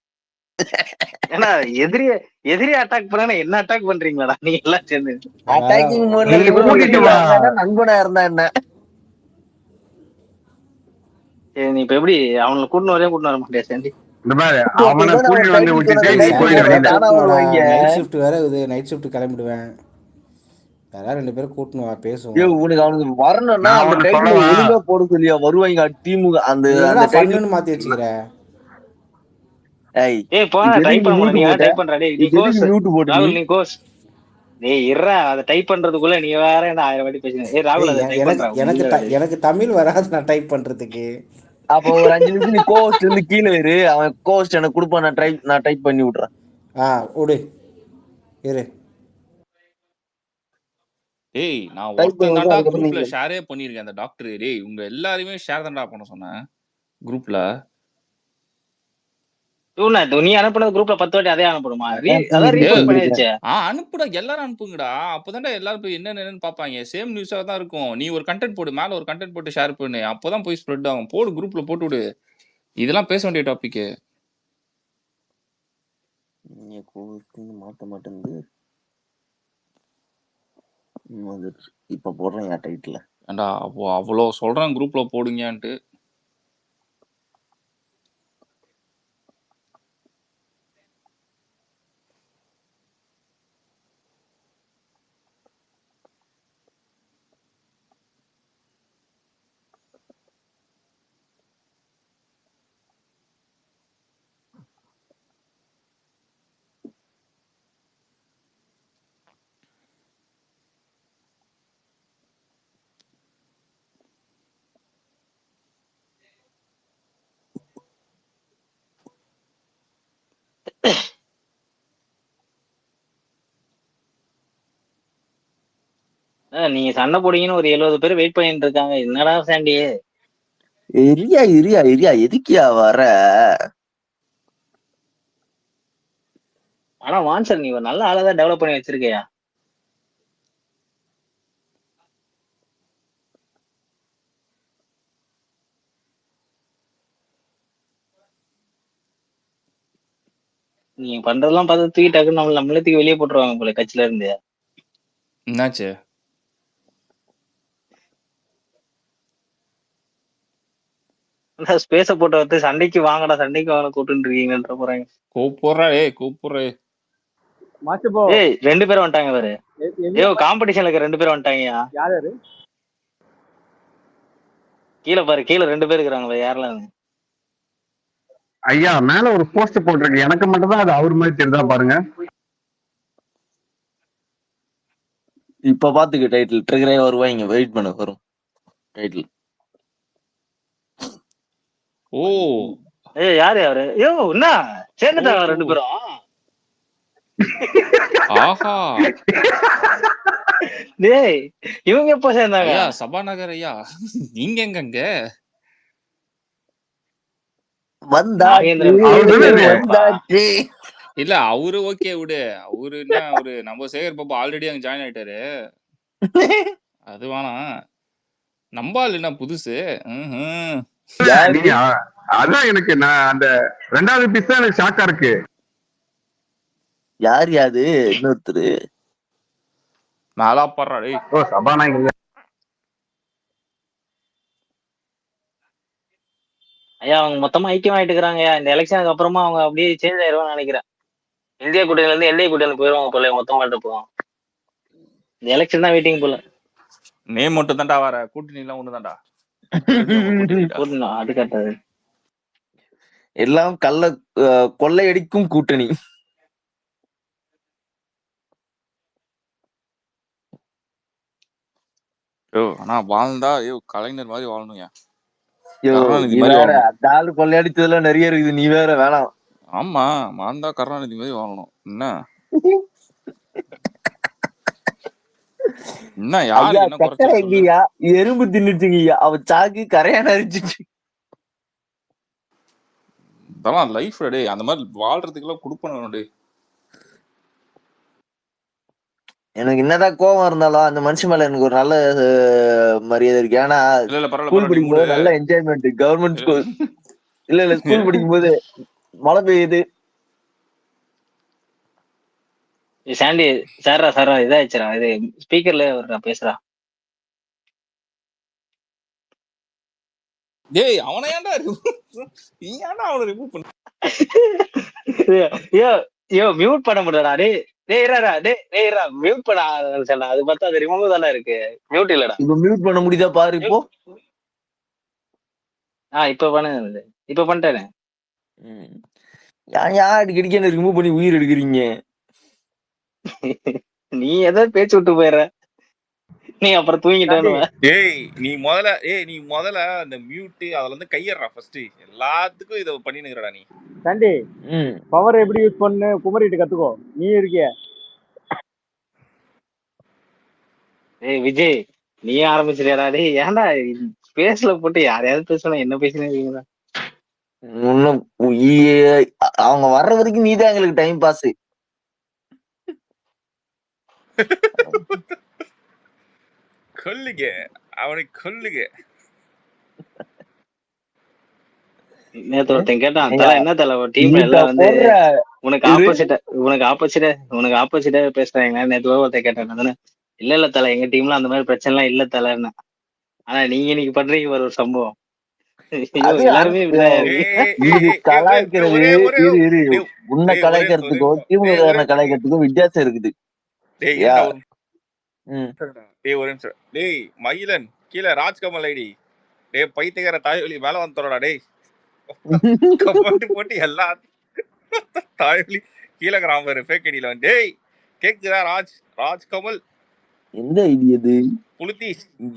ஏன்னா எதிரி அட்டாக் பண்ணா என்ன அட்டாக் பண்றீங்களாடா நீங்க எல்லாம் சேர்ந்து? அட்டாக்கிங் நீ கூட்டிட்டு வா. இருந்தா நண்பனா இருந்தா என்ன? சரி நீ இப்ப எப்படி அவங்களை கூட்டின்னு வர மாட்டியா சேண்டி? இந்த மாதிரி கூட்டு அவனை வரதுக்கு தான் கூட்டிட்டு நான் வந்து டைட்டில் விட்டுட்டு சொன்னேன். நீ டைட்டில் போயிட போடுறேன், வேண்டியது. தானா வருவாங்க. நைட் ஷிஃப்ட் வேற இது, நைட் ஷிஃப்ட் கிளம்பிடுவேன். யாராவது 2 பேரும் கூட்டணும் ஐயோ, பேசுவோம். உனக்கு அவனுக்கு வரணும்னா நான் அந்த ஒண்ணு டைட்டில் சொல்லவா? ஒழுங்கா போட சொல்லியா வருவாங்க டீமுக்கு. அந்த நீ அந்த என்னடா டைட்டில். ஃபன்னுன்னு மாத்தி வச்சுக்கிற? ஏய், ஏய் போ இப்ப டைப் எதுக்கு பண்ண மியூட் நீ போட்ட? டைப் பண்ற. டேய் நீ இப்ப கோஸ் எதுக்கு மியூட் போட்ட நீ? ராகுல், நீ கோஸ். டேய் இர்றா அதை டைப் பண்றதுக்குள்ள நீ வேற என்ன 1000 வாட்டி பேசுங்க. ஏய் ராகுல் அதை டைப் எனக்கு பண்றா எனக்கு முடியல. எனக்கு தமிழ் வராது நான் டைப் பண்றதுக்கு. அப்போ ஒரு 5 நிமிஷம் நீ கோஸ்ட் இருந்து கீழே இரு. அவன் கோஸ்ட் எனக்கு கொடுப்பான், நான் டைப் பண்ணி விடுறேன். விடு இரு. டேய் நான் டைப் பண்ணி ஒருத்தன் விடுறேன், தான்டா அதுக்கப்புறம் குரூப்ல நீங்க. ஷேரே பண்ணிருக்கேன். அந்த டாக்டர் டேய் உங்க எல்லாரையுமே ஷேர் தான்டா பண்ண சொன்னேன் குரூப்ல. நீ அனுப்புனது குரூப்ல 10 வாட்டி அதே அனுப்பணுமா? அதான் அதான் தூங்கிட்டு ரீபோஸ்ட் பண்ணிருக்கேன். பண்ணிருச்சே. அனுப்புடா, எல்லாரும் அனுப்புங்கடா. அப்பதான்டா எல்லாரும் போய் என்னன்னு பாப்பாங்க. சேம் நியூஸா தான் இருக்கும். நீ ஒரு கண்டென்ட் போடு, மேல ஒரு கண்டென்ட் போட்டு ஷேர் பண்ணு, அப்பதான் போய் ஸ்ப்ரெட் ஆகும். போடு, குரூப்ல போட்டு விடு. இதெல்லாம் பேச வேண்டிய டாபிக். மாத்த மாட்டேங்குது. இப்ப போடுறேன் என் டைட்டில். ஏண்டா அவ்வளோ சொல்றேன் குரூப்ல போடுங்கன்ட்டு. நீங்க சண்டை போடுங்கன்னு ஒரு 70 பேர் வெயிட் பண்ணிட்டு இருக்காங்க. என்னடா சாண்டி? இரியா எதுக்கியா வர? ஆனா வான்சர் நீ ஒரு நல்ல ஆளதான் டெவலப் பண்ணி வச்சிருக்கியா? நீங்க பண்றதெல்லாம் பார்த்து தூக்கி டக்குன்னு நம்மளே தூக்கி வெளியே போட்டுருவாங்க போல கட்சியில இருந்து. என்னாச்சு? ஸ்பேஸ போட்டு வந்து சண்டைக்கு வாங்கடா, சண்டைக்கு வாங்க கூப்பிட்டு இருக்கீங்கன்ற போறாங்க. கூப்பிடுறே. ஏய் 2 பேரும் வந்துட்டாங்க பாரு. ஏய் காம்படிஷன்ல இருக்க 2 பேரும் வந்துட்டாங்கயா. யாரு? கீழே பாரு, கீழே 2 பேர் இருக்கிறாங்க. யாரெல்லாம்? ஐயா மேல ஒரு போஸ்ட் போட்டிருக்கு. எனக்கு மட்டும் தான் அது அவர் மாதிரி தெரியுதா பாருங்க. இப்ப பாத்துக்க டைட்டில் ட்ரிகரே வருவாங்க. வெயிட் பண்ண வரும் டைட்டில். ஓ ஏய் யாரு அவரு? ஐயோ என்ன சேர்ந்துட்டாங்க 2 பேரும். ஆஹா டேய் இவங்க எப்போ சேர்ந்தாங்க? ஐயா சபாநாயகர் ஐயா, நீங்க எங்க? வந்தாச்சு. இல்ல அவரு ஓகே விடு. அவரு என்ன அவரு நம்ம சேகர் பாபு ஆல்ரெடி அங்க ஜாயின் ஆயிட்டாரு. அது வேணாம். நம்ம ஆள் என்ன புதுசு. ம்ஹும். நீ அதான் எனக்கு நான் அந்த 2வது பீஸ் தான் எனக்கு ஷாக்கா இருக்கு. யார் யாது இன்னொருத்தரு மேலா பாடுறா டேய். ஓ சபாநாயகர். ஐயா அவங்க மொத்தமா ஐக்கியம் ஆயிட்டு இருக்கிறாங்க. இந்த எலெக்ஷனுக்கு அப்புறமா அவங்க அப்படியே சேஞ்ச் ஆயிருவான்னு நினைக்கிறேன். இந்தியா கூட்டணியில இருந்து எல்லை கூட்டணியில் போயிருவாங்க போல மொத்தமா போவாங்க. இந்த எலெக்ஷன் தான் வெயிட்டிங் போல. நேம் மட்டும் தான்டா வர, கூட்டணி எல்லாம் ஒண்ணுதான்டா. அது கட்டாது. எல்லாம் கொள்ளையடிக்கும் கூட்டணி. ஆனா வாழ்ந்தா கலைஞர் மாதிரி வாழணும்யா. நீ வேற அந்த ஆளு கொள்ளையடிச்சதெல்லாம் நிறைய இருக்குது. நீ வேற வேணாம். ஆமா வாழ்ந்தா கருணாநிதி மாதிரி வாழணும். என்ன யாரு என்ன குறைச்சல் சொல்லு. எறும்பு தின்னுச்சுங்கய்யா. அவ சாக்கு கரையான அரிச்சிச்சு. இதெல்லாம் லைஃப் டேய். அந்த மாதிரி வாழ்றதுக்கு எல்லாம் கொடுப்பணும் டேய். எனக்கு என்னதான் கோவம் இருந்தாலும் அந்த மனுஷன் மேல எனக்கு ஒரு நல்ல மரியாதை இருக்கு. ஏன்னா ஸ்கூல் படிக்கும் போது நல்ல என்ஜாய்மெண்ட். கவர்மெண்ட் ஸ்கூல் இல்ல ஸ்கூல் படிக்கும் போது மழை பெய்யுது. சாண்டி சாரா இதாச்சுரா. இது ஸ்பீக்கர்ல நான் பேசுறா. டேய் அவனை ஏன்டா நீ ஏன்டா அவனை ரிமூவ் பண்ண? யோ மியூட் பண்ண முடியலடா. டேய் மியூட் பண்ண சொன்னா அது பார்த்தா அது ரிமூவ் தானே இருக்கு. மியூட் இல்லடா. இப்ப மியூட் பண்ண முடியுதா பாரு இப்போ. இப்ப பண்ணு. இப்ப பண்ணிட்டேனே. யார் அடிக்கடிக்கு என்ன ரிமூவ் பண்ணி உயிர் எடுக்கிறீங்க? நீ எதை பேச்சு விட்டு போயிடுற. நீ அப்புறம் தூங்கிட்டானு. நீ முதல்ல அந்த மியூட் அதுல இருந்து கையறா ஃபர்ஸ்ட். எல்லாத்துக்கும் இத பண்ணினுங்கறடா நீ. சண்டி பவர் எப்படி யூஸ் பண்ணு குமரிட்டு கத்துக்கோ. நீ இருக்கிய. விஜய் நீ ஆரம்பிச்சிட்டியாடா. டேய் ஏன்டா பேசல போட்டு யாரையாவது பேசணும். என்ன பேசினீங்க? அவங்க வர்ற வரைக்கும் நீதான் எங்களுக்கு டைம் பாஸ். கொல்லுங்க அவனை கொல்லுங்க. நேத்து ஒருத்தன் கேட்டான் தல என்ன தல டீம்ல எல்லாம் வந்து உனக்கு ஆப்போசிட்டா பேசுறாங்க. நேத்து ஒருத்தன் கேட்டான். இல்ல தல எங்க டீம்ல அந்த மாதிரி பிரச்சனை எல்லாம் இல்ல தலைன்னு. ஆனா நீங்க இன்னைக்கு பண்றீங்க ஒரு சம்பவம். எல்லாருமே கலாய்க்கிறது உன்னை கலாய்க்கிறதுக்கும் திமுக கலாய்க்கிறதுக்கும் வித்தியாசம் இருக்குது. டேய் மயிலன் கீழே ராஜ்கமல் ஐடி. டேய் பைத்தியக்கார தாய்வழி மேல வந்துடா. டேய் கமெண்ட் போட்டு எல்லா தாய்வழி கீழே கிராம ஃபேக் ஐடியில வந்து. டேய் கேக்குதா ராஜ்கமல்? எந்த ஐடி அது? புளுத்தி.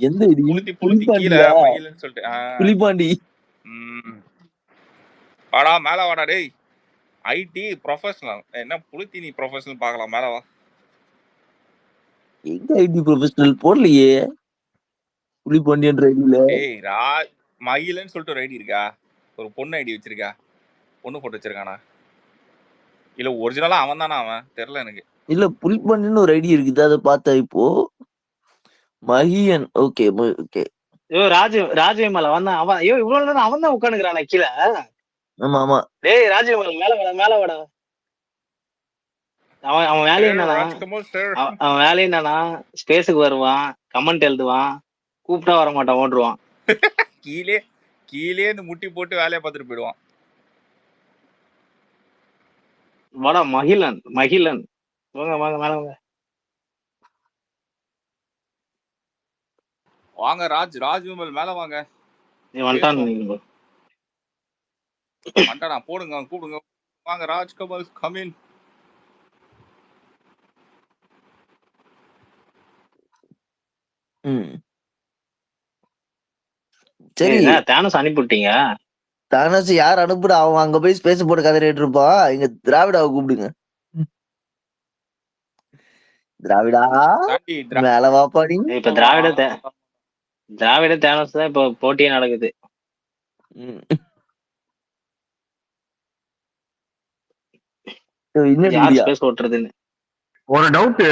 எந்த ஐடி? புளுத்தி கீழே மயிலன் சொல்லிட்டு புலிபாண்டி. வாடா மேல வாடா. டேய் ஐடி ப்ரொஃபஷனல் என்ன புளுத்தி நீ ப்ரொஃபஷனல் பார்க்கலாம். மேல வா. எங்க ஐடி ப்ரொஃபஷனல் போடலையே. புலிபாண்டியன்ற ஐடியில மயிலன்னு சொல்லிட்டு ஒரு ஐடி இருக்கா? ஒரு பொண்ணு ஐடி வச்சிருக்கா? பொண்ணு போட்டு வச்சிருக்கானா? இல்ல ஒரிஜினலா அவன் தானா? அவன் தெரியல எனக்கு. இல்ல புலிபாண்டியன்னு ஒரு ஐடி இருக்குது. அதை பார்த்தா இப்போ மகியன். Okay okay. ராஜ்விமல் வந்தான். அவன் இவ்வளவு நேரம் அவன் தான் உட்காந்துக்கிறான் கீழே. ஆமா. டேய் ராஜ்விமல் மேல வாடா. அவன் வேலையும் என்னன்னா ஸ்பேஸுக்கு வருவான், கமெண்ட் எழுதுவான், கூப்பிட்டா வர மாட்டான், ஓடுவான். கீழே முட்டி போட்டு வேலையை பார்த்துட்டு போயிடுவான். வாடா மகிழன் வாங்க மேல வாங்க ராஜ்விமல் மேல வாங்க. நீ வந்துட்டானா போடுங்க கூப்பிடுங்க. வாங்க ராஜ்கமல் கம் இன். சரி தானஸ் அனுப்பிவிட்டீங்க. தானஸ் யார் அனுப்புட? அவன் அங்க போய் ஸ்பேஸ் போட்டு கதறிட்டு இருப்பான். இங்க திராவிடாவை கூப்பிடுங்க. திராவிடா மேல வாப்பாடி. இப்ப திராவிட தானஸ் தான் இப்ப போட்டியே நடக்குது. இன்னொரு யார் வீடியோ ஸ்பேஸ் ஓட்டுறதுன்னு. ஒரு டவுட்,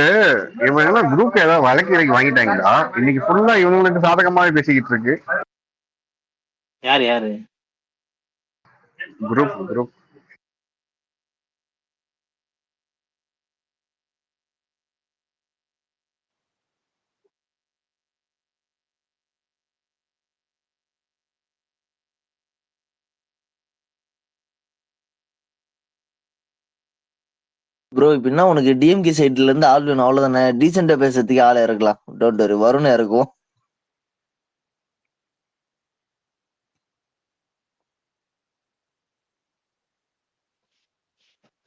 இவங்க எல்லாம் குரூப் ஏதாவது வழக்கு வாங்கிட்டாங்களா? இன்னைக்கு ஃபுல்லா இவங்களுக்கு சாதகமாவே பேசிக்கிட்டு இருக்கு. யாரு குரூப் ப்ரோ இப்ப என்ன உனக்கு டிஎம்கே சைட்ல இருந்து ஆள் வேணும் அவ்வளவுதானே, டீசெண்டா பேசுறதுக்கு ஆளை இறக்கலாம். Don't worry, Varun இறக்குவோம்.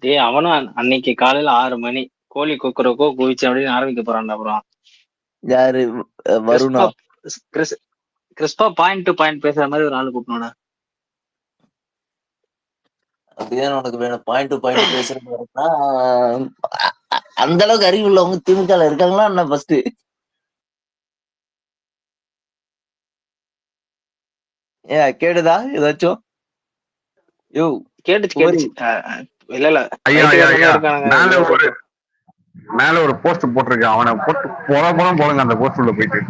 டேய் அவனும் அன்னைக்கு காலையில 6 மணி கோழி குக்குறக்கோ குவிச்சு அப்படின்னு ஆரம்பிக்க போறான்டா. அப்புறம் யாரு? வருணா? கிறிஸ்பா பாயிண்ட் டு பாயிண்ட் பேசுற மாதிரி ஒரு ஆள் கூப்பிடணும்டா. அப்படிதான் உனக்கு வேணும், பாயிண்ட் டு பாயிண்ட் பேசுறதுனா. அந்த அளவுக்கு அறிவு உள்ளவங்க திமுக இருக்காங்களா என்ன? ஃபர்ஸ்ட் கேடுதா ஏதாச்சும்? யோ கேட்டுச்சு. இல்ல ஐயா இருக்கானுங்க. மேல ஒரு போஸ்ட் போட்டிருக்கேன், அவனை போட்டு போலங்க அந்த போஸ்ட் உள்ள போயிட்டு.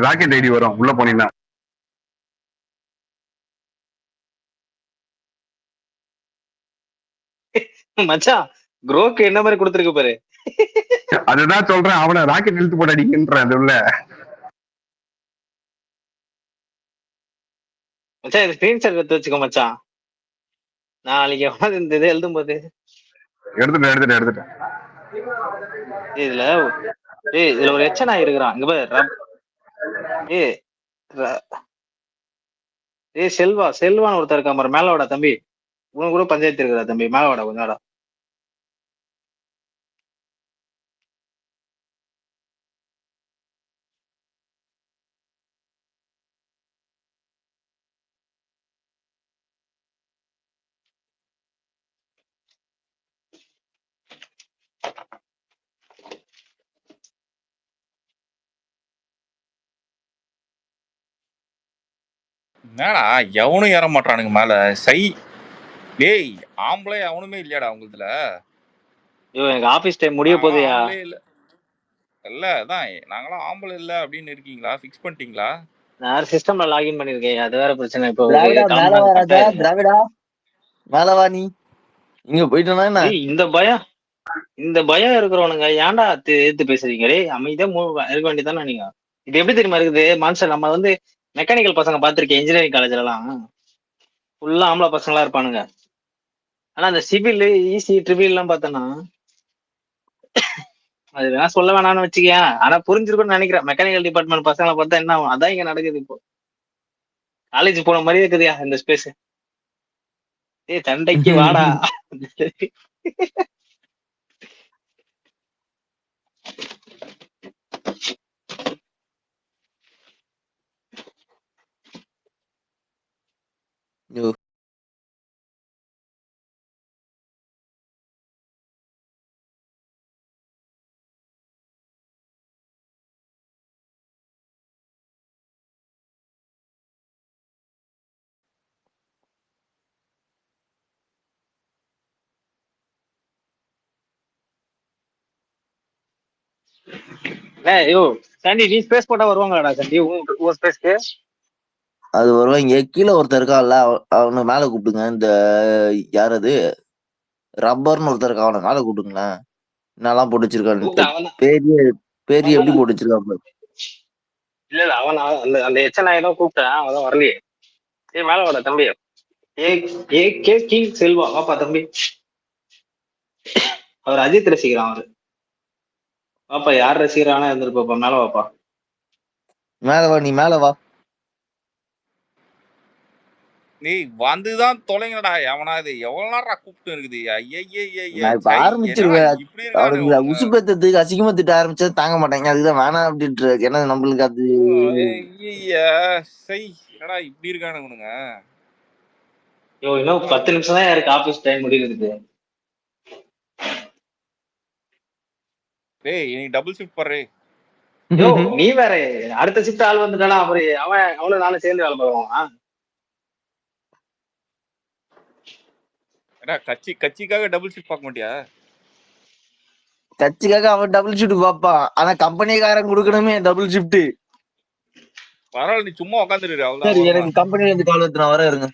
ராக்கெட் ஐடி வரும் உள்ள போனீங்கன்னா. மச்சான் குரோக்கு என்ன மாதிரி கொடுத்துருக்கு பாரு. அதுதான் சொல்றேன், அவனை ராக்கெட் இழுத்து போட்டு அடிக்கின்றேன் அது உள்ள. மச்சான் இது ஸ்கிரீன்ஷாட் எடுத்து வச்சுக்கோ மச்சான், நாளைக்கு இந்த இதை எழுதும் போது. எடுத்துட்டேன். இதுல ஒரு எச்சனா இருக்கிறான் இங்க பாரு. செல்வான்னு ஒருத்தர் இருக்கா பாரு, மேலோட தம்பி. உனக்கு கூட பஞ்சாயத்து இருக்கிறா தம்பி, மேலோட கொஞ்சம். என்னடா எவனும் ஏற மாட்டானுங்க மேல. டேய் ஆம்பளை அவனுமே இல்லையாடா உங்களுதுல? எனக்கு ஆபீஸ் டைம் முடிய போகுதுயா. இல்ல அதான் நாங்களாம் ஆம்பளை இல்ல அப்படின்னு இருக்கீங்களா? ஃபிக்ஸ் பண்ணிட்டீங்களா? நான் சிஸ்டம்ல லாகின் பண்ணிருக்கேன், அது வேற பிரச்சனை. இப்போ திராவிடா மேலவா, நீ இங்க போயிட்டோம்னா என்ன? இந்த பயம் இருக்கிறவனுங்க ஏன்டா எடுத்து பேசுறீங்க? அமைதியா இருக்க வேண்டியதானே நீங்க. இது எப்படி தெரியுமா இருக்குது மான்ஸ்டர்? நம்ம வந்து மெக்கானிக்கல் பசங்க பாத்திருக்கேன் இன்ஜினியரிங் காலேஜ்ல எல்லாம் ஃபுல்லா ஆம்பளை பசங்களா இருப்பானுங்க. ஆனா அந்த சிவில் ஈசி ட்ரிபிள் எல்லாம் பார்த்தோன்னா அது வேணா சொல்ல வேணாம்னு வச்சுக்கேன். ஆனா புரிஞ்சிருக்கும்னு நினைக்கிறேன். மெக்கானிக்கல் டிபார்ட்மெண்ட் பசங்களை பார்த்தா என்ன ஆகும், அதான் இங்க நடக்குது. இப்போ காலேஜ் போன மாதிரி இருக்குதுயா இந்த ஸ்பேஸ். தண்டைக்கு வாடா. சாண்டி நீ ஸ்பேஸ் போட்டா வருவாங்களாடா சாண்டி உன் ஸ்பேஸ்க்கு? அது வருவாங்க. கீழே ஒருத்தர் இருக்கான்ல, அவனை மேல கூப்பிடுங்க. இந்த யார் அது, ரப்பர்னு ஒருத்தர் இருக்கா, அவனை மேல கூப்பிடுங்களேன். என்னெல்லாம் போட்டு வச்சிருக்கான்னு பேரிய எப்படி போட்டு வச்சிருக்கான். இல்ல அவன் அந்த எச்சனாயிரம் கூப்பிட்டேன், அவன் வரலையே. மேல வாடா தம்பி. கிங் செல்வா வாப்பா தம்பி. அவர் அஜித் ரசிக்கிறான் அவரு. வாப்பா, யார் ரசிக்கிறானா இருந்திருப்பாப்பா. மேல வாப்பா. மேல வா, நீ மேல வா. நீ வந்துதான் தொலைங்கடா. எவனாது எவ்வளவு நேரம் கூப்பிட்டு இருக்குது? ஆரம்பிச்சிருவேன். அவனுக்கு உசுப்பேத்துறதுக்கு அசிங்கமா திட்ட ஆரம்பிச்சா தாங்க மாட்டாங்க. அதுதான் வேணாம் அப்படின்ட்டு. ஏன்னா நம்மளுக்கு அது என்னடா இப்படி இருக்கானுங்க. இன்னும் 10 நிமிஷம் தான் இருக்கு ஆபீஸ் டைம் முடியுது. டேய் நீ டபுள் ஷிஃப்ட் பண்றே. நீ வேற அடுத்த ஷிஃப்ட் ஆள் வந்துட்டானா அப்புறம் அவனும் நானும் சேர்ந்து வேலை பார்ப்போம். கட்சிக்காக டபுள் ஷிஃப்ட் பார்க்க மாட்டியா? கட்சிக்காக அவன் டபுள் ஷிஃப்ட் பாப்பான், ஆனா கம்பெனிக்காரன் கொடுக்கணுமே டபுள் ஷிஃப்ட். பரவாயில்ல, நீ சும்மா உட்காந்துரு. சரி, அவ்வளவுதான். எனக்கு கம்பெனில இருந்து கால் எடுத்து நான் வர இருங்க.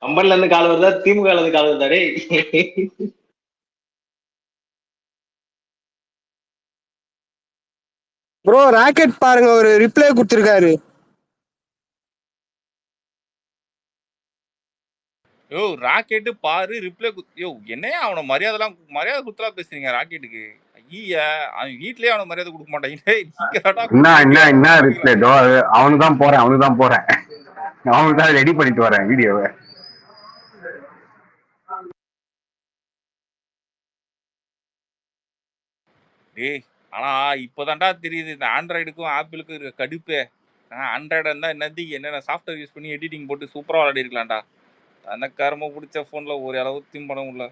கம்பெனில இருந்து கால் வருதா, திமுக இருந்து கால் வருதா? டேய் ப்ரோ ராக்கெட் பாருங்க, ஒரு ரிப்ளை கொடுத்திருக்காரு. யோ ராக்கெட்டு பாரு ரிப்ளை யோ என்னையா அவனை மரியாதை குத்தலாம் பேசுறீங்க ராக்கெட்டுக்கு? ஐயா, அவன் வீட்லயே அவனை மரியாதை கொடுக்க மாட்டாங்க. என்ன ரிப்ளை? அவனுக்கு தான் போறேன் அவனுக்கு தான் ரெடி பண்ணிட்டு வரேன் வீடியோவை. டேய், ஆனா இப்பதான்டா தெரியுது இந்த ஆண்ட்ராய்டுக்கும் ஆப்பிளுக்கும் இருக்க கடுப்பே. ஆண்ட்ராய்டு இருந்தா என்னென்ன சாஃப்ட்வேர் யூஸ் பண்ணி எடிட்டிங் போட்டு சூப்பரா விளையாடி இருக்கலாம்டா. தனக்காரமா பிடிச்ச போன்ல ஒரு அளவுக்கும் பண்ண முடியல.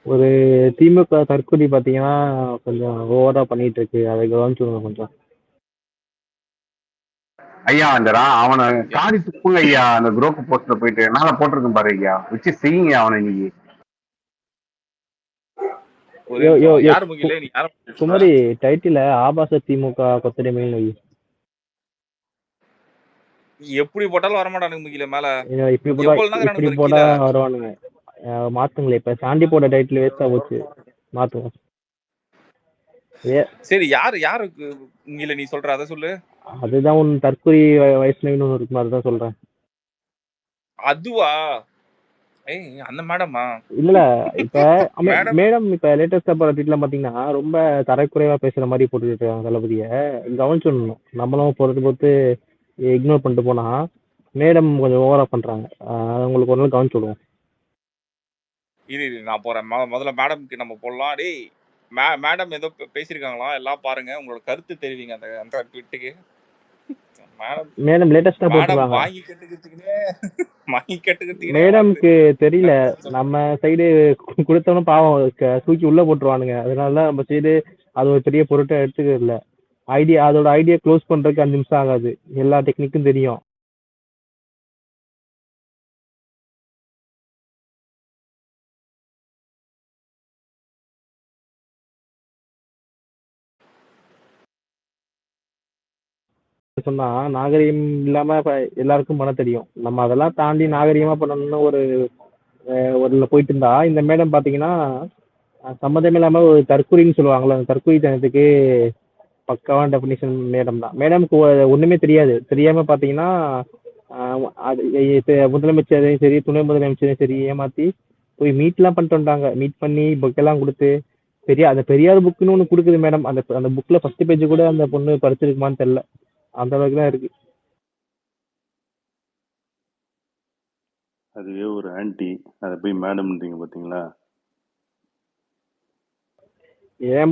ஒரு திமுக தற்கொலை பாத்தீங்கன்னா கொஞ்சம் ஓவரா பண்ணிட்டு இருக்கு, அதை கவனிச்சுடுங்க கொஞ்சம். ஐயா வந்துடா அவனை காரி துப்புங்க ஐயா. அந்த குரோப் போஸ்ட்ல போயிட்டு நாளை போட்டிருக்கேன் பாரு ஐயா, வச்சு செய்யுங்க அவனை இன்னைக்கு. குமரி டைட்டில ஆபாச திமுக கொத்தடிமைன்னு வை. எப்படி போட்டாலும் வரமாட்டானுங்க முகில மேல. இப்படி போட்டா வருவானுங்க. மாத்துங்களே, இப்ப சாண்டி போட டைட்டில் வேஸ்டா போச்சு, மாத்துங்க. சரி, யாருக்கு முகில நீ சொல்ற அதை சொல்லு. அதுதான் உன் தற்கொலை வைஷ்ணவின்னு ஒன்று இருக்குமா, அதுதான் சொல்றேன். அதுவா? அந்த மேடமா? இல்ல இப்ப மேடம் இப்ப லேட்டஸ்டா போற ட்வீட்ல பாத்தீங்கன்னா ரொம்ப தரக்குறைவா பேசுற மாதிரி போட்டுட்டு இருக்காங்க தளபதிய. கவனிச்சிடணும், நம்மளும் பொறுத்து இக்னோர் பண்ணிட்டு போனா மேடம் கொஞ்சம் ஓவரா பண்றாங்க. உங்களுக்கு ஒரு நாள் கவனிச்சு விடுவோம். இது நான் போறேன். முதல்ல மேடம்க்கு நம்ம போடலாம். டேய் மேடம் ஏதோ பேசியிருக்காங்களா எல்லாம் பாருங்க, உங்களோட கருத்து தெரிவிங்க அந்த ட்வீட்டுக்கு. மேடம் லேட்டஸ்டா போட்டுருவாங்க. மேடம்க்கு தெரியல, நம்ம சைடு கொடுத்தவனும் பாவம் தூக்கி உள்ள போட்டுருவானுங்க. அதனாலதான் நம்ம சைடு அது ஒரு பெரிய பொருட்டை எடுத்துக்கிறது இல்ல. அதோட ஐடியா க்ளோஸ் பண்றதுக்கு 5 நிமிஷம் ஆகாது, எல்லா டெக்னிக்கும் தெரியும். சொன்னா நாகரிகம் இல்லாம எல்லாருக்கும் பண்ண தெரியும். நம்ம அதெல்லாம் தாண்டி நாகரிகமா பண்ணணும்னு ஒரு போயிட்டு இருந்தா, இந்த மேடம் பாத்தீங்கன்னா சம்மந்தமே இல்லாம ஒரு தற்கொலைன்னு சொல்லுவாங்கல்ல, அந்த தற்கொலை தனத்துக்கு பக்காவான டெபினிஷன் மேடம் தான். மேடம்க்கு ஒண்ணுமே தெரியாம பாத்தீங்கன்னா அது முதலமைச்சரையும் சரி துணை முதலமைச்சரையும் சரி ஏமாத்தி போய் மீட்லாம் பண்ணிட்டு வந்தாங்க. மீட் பண்ணி புக்கெல்லாம் கொடுத்து அந்த பெரியார் புக்குன்னு ஒண்ணு கொடுக்குது மேடம். அந்த புக்ல ஃபர்ஸ்ட் பேஜ் கூட அந்த பொண்ணு படிச்சிருக்குமான்னு தெரியல, அந்த அளவுக்கு தான் இருக்கு. அதுவே ஒரு ஆன்டி, அதை போய் மேடம்ன்றீங்க பாத்தீங்களா? ஏன்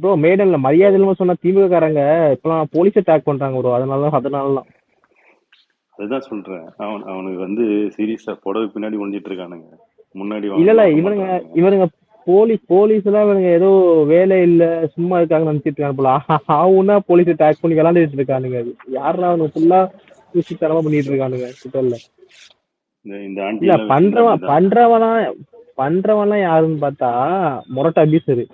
ப்ரோ மேடம்ல மரியாதை இல்லாம சொன்னா திமுக காரங்க இப்பெல்லாம் போலீஸ் அட்டாக் பண்றாங்க ப்ரோ. அதனாலதான் அதுதான் சொல்றேன். அவனுக்கு வந்து சீரியஸா புடவை பின்னாடி ஒழிஞ்சிட்டு இருக்கானுங்க, முன்னாடி இல்ல இவனுங்க போலீஸ் எல்லாம் இவனுங்க ஏதோ வேலை இல்ல சும்மா இருக்காங்க நினைச்சிட்டு இருக்காங்க போல. ஆவுன்னா போலீஸ் அட்டாக் பண்ணி விளாண்டுட்டு இருக்கானுங்க. அது யாருன்னா அவனுக்கு ஃபுல்லா தரமா பண்ணிட்டு இருக்கானுங்க கிட்ட. இல்ல பண்றவன்லாம் யாருன்னு பார்த்தா மொரட்ட அபியூசரு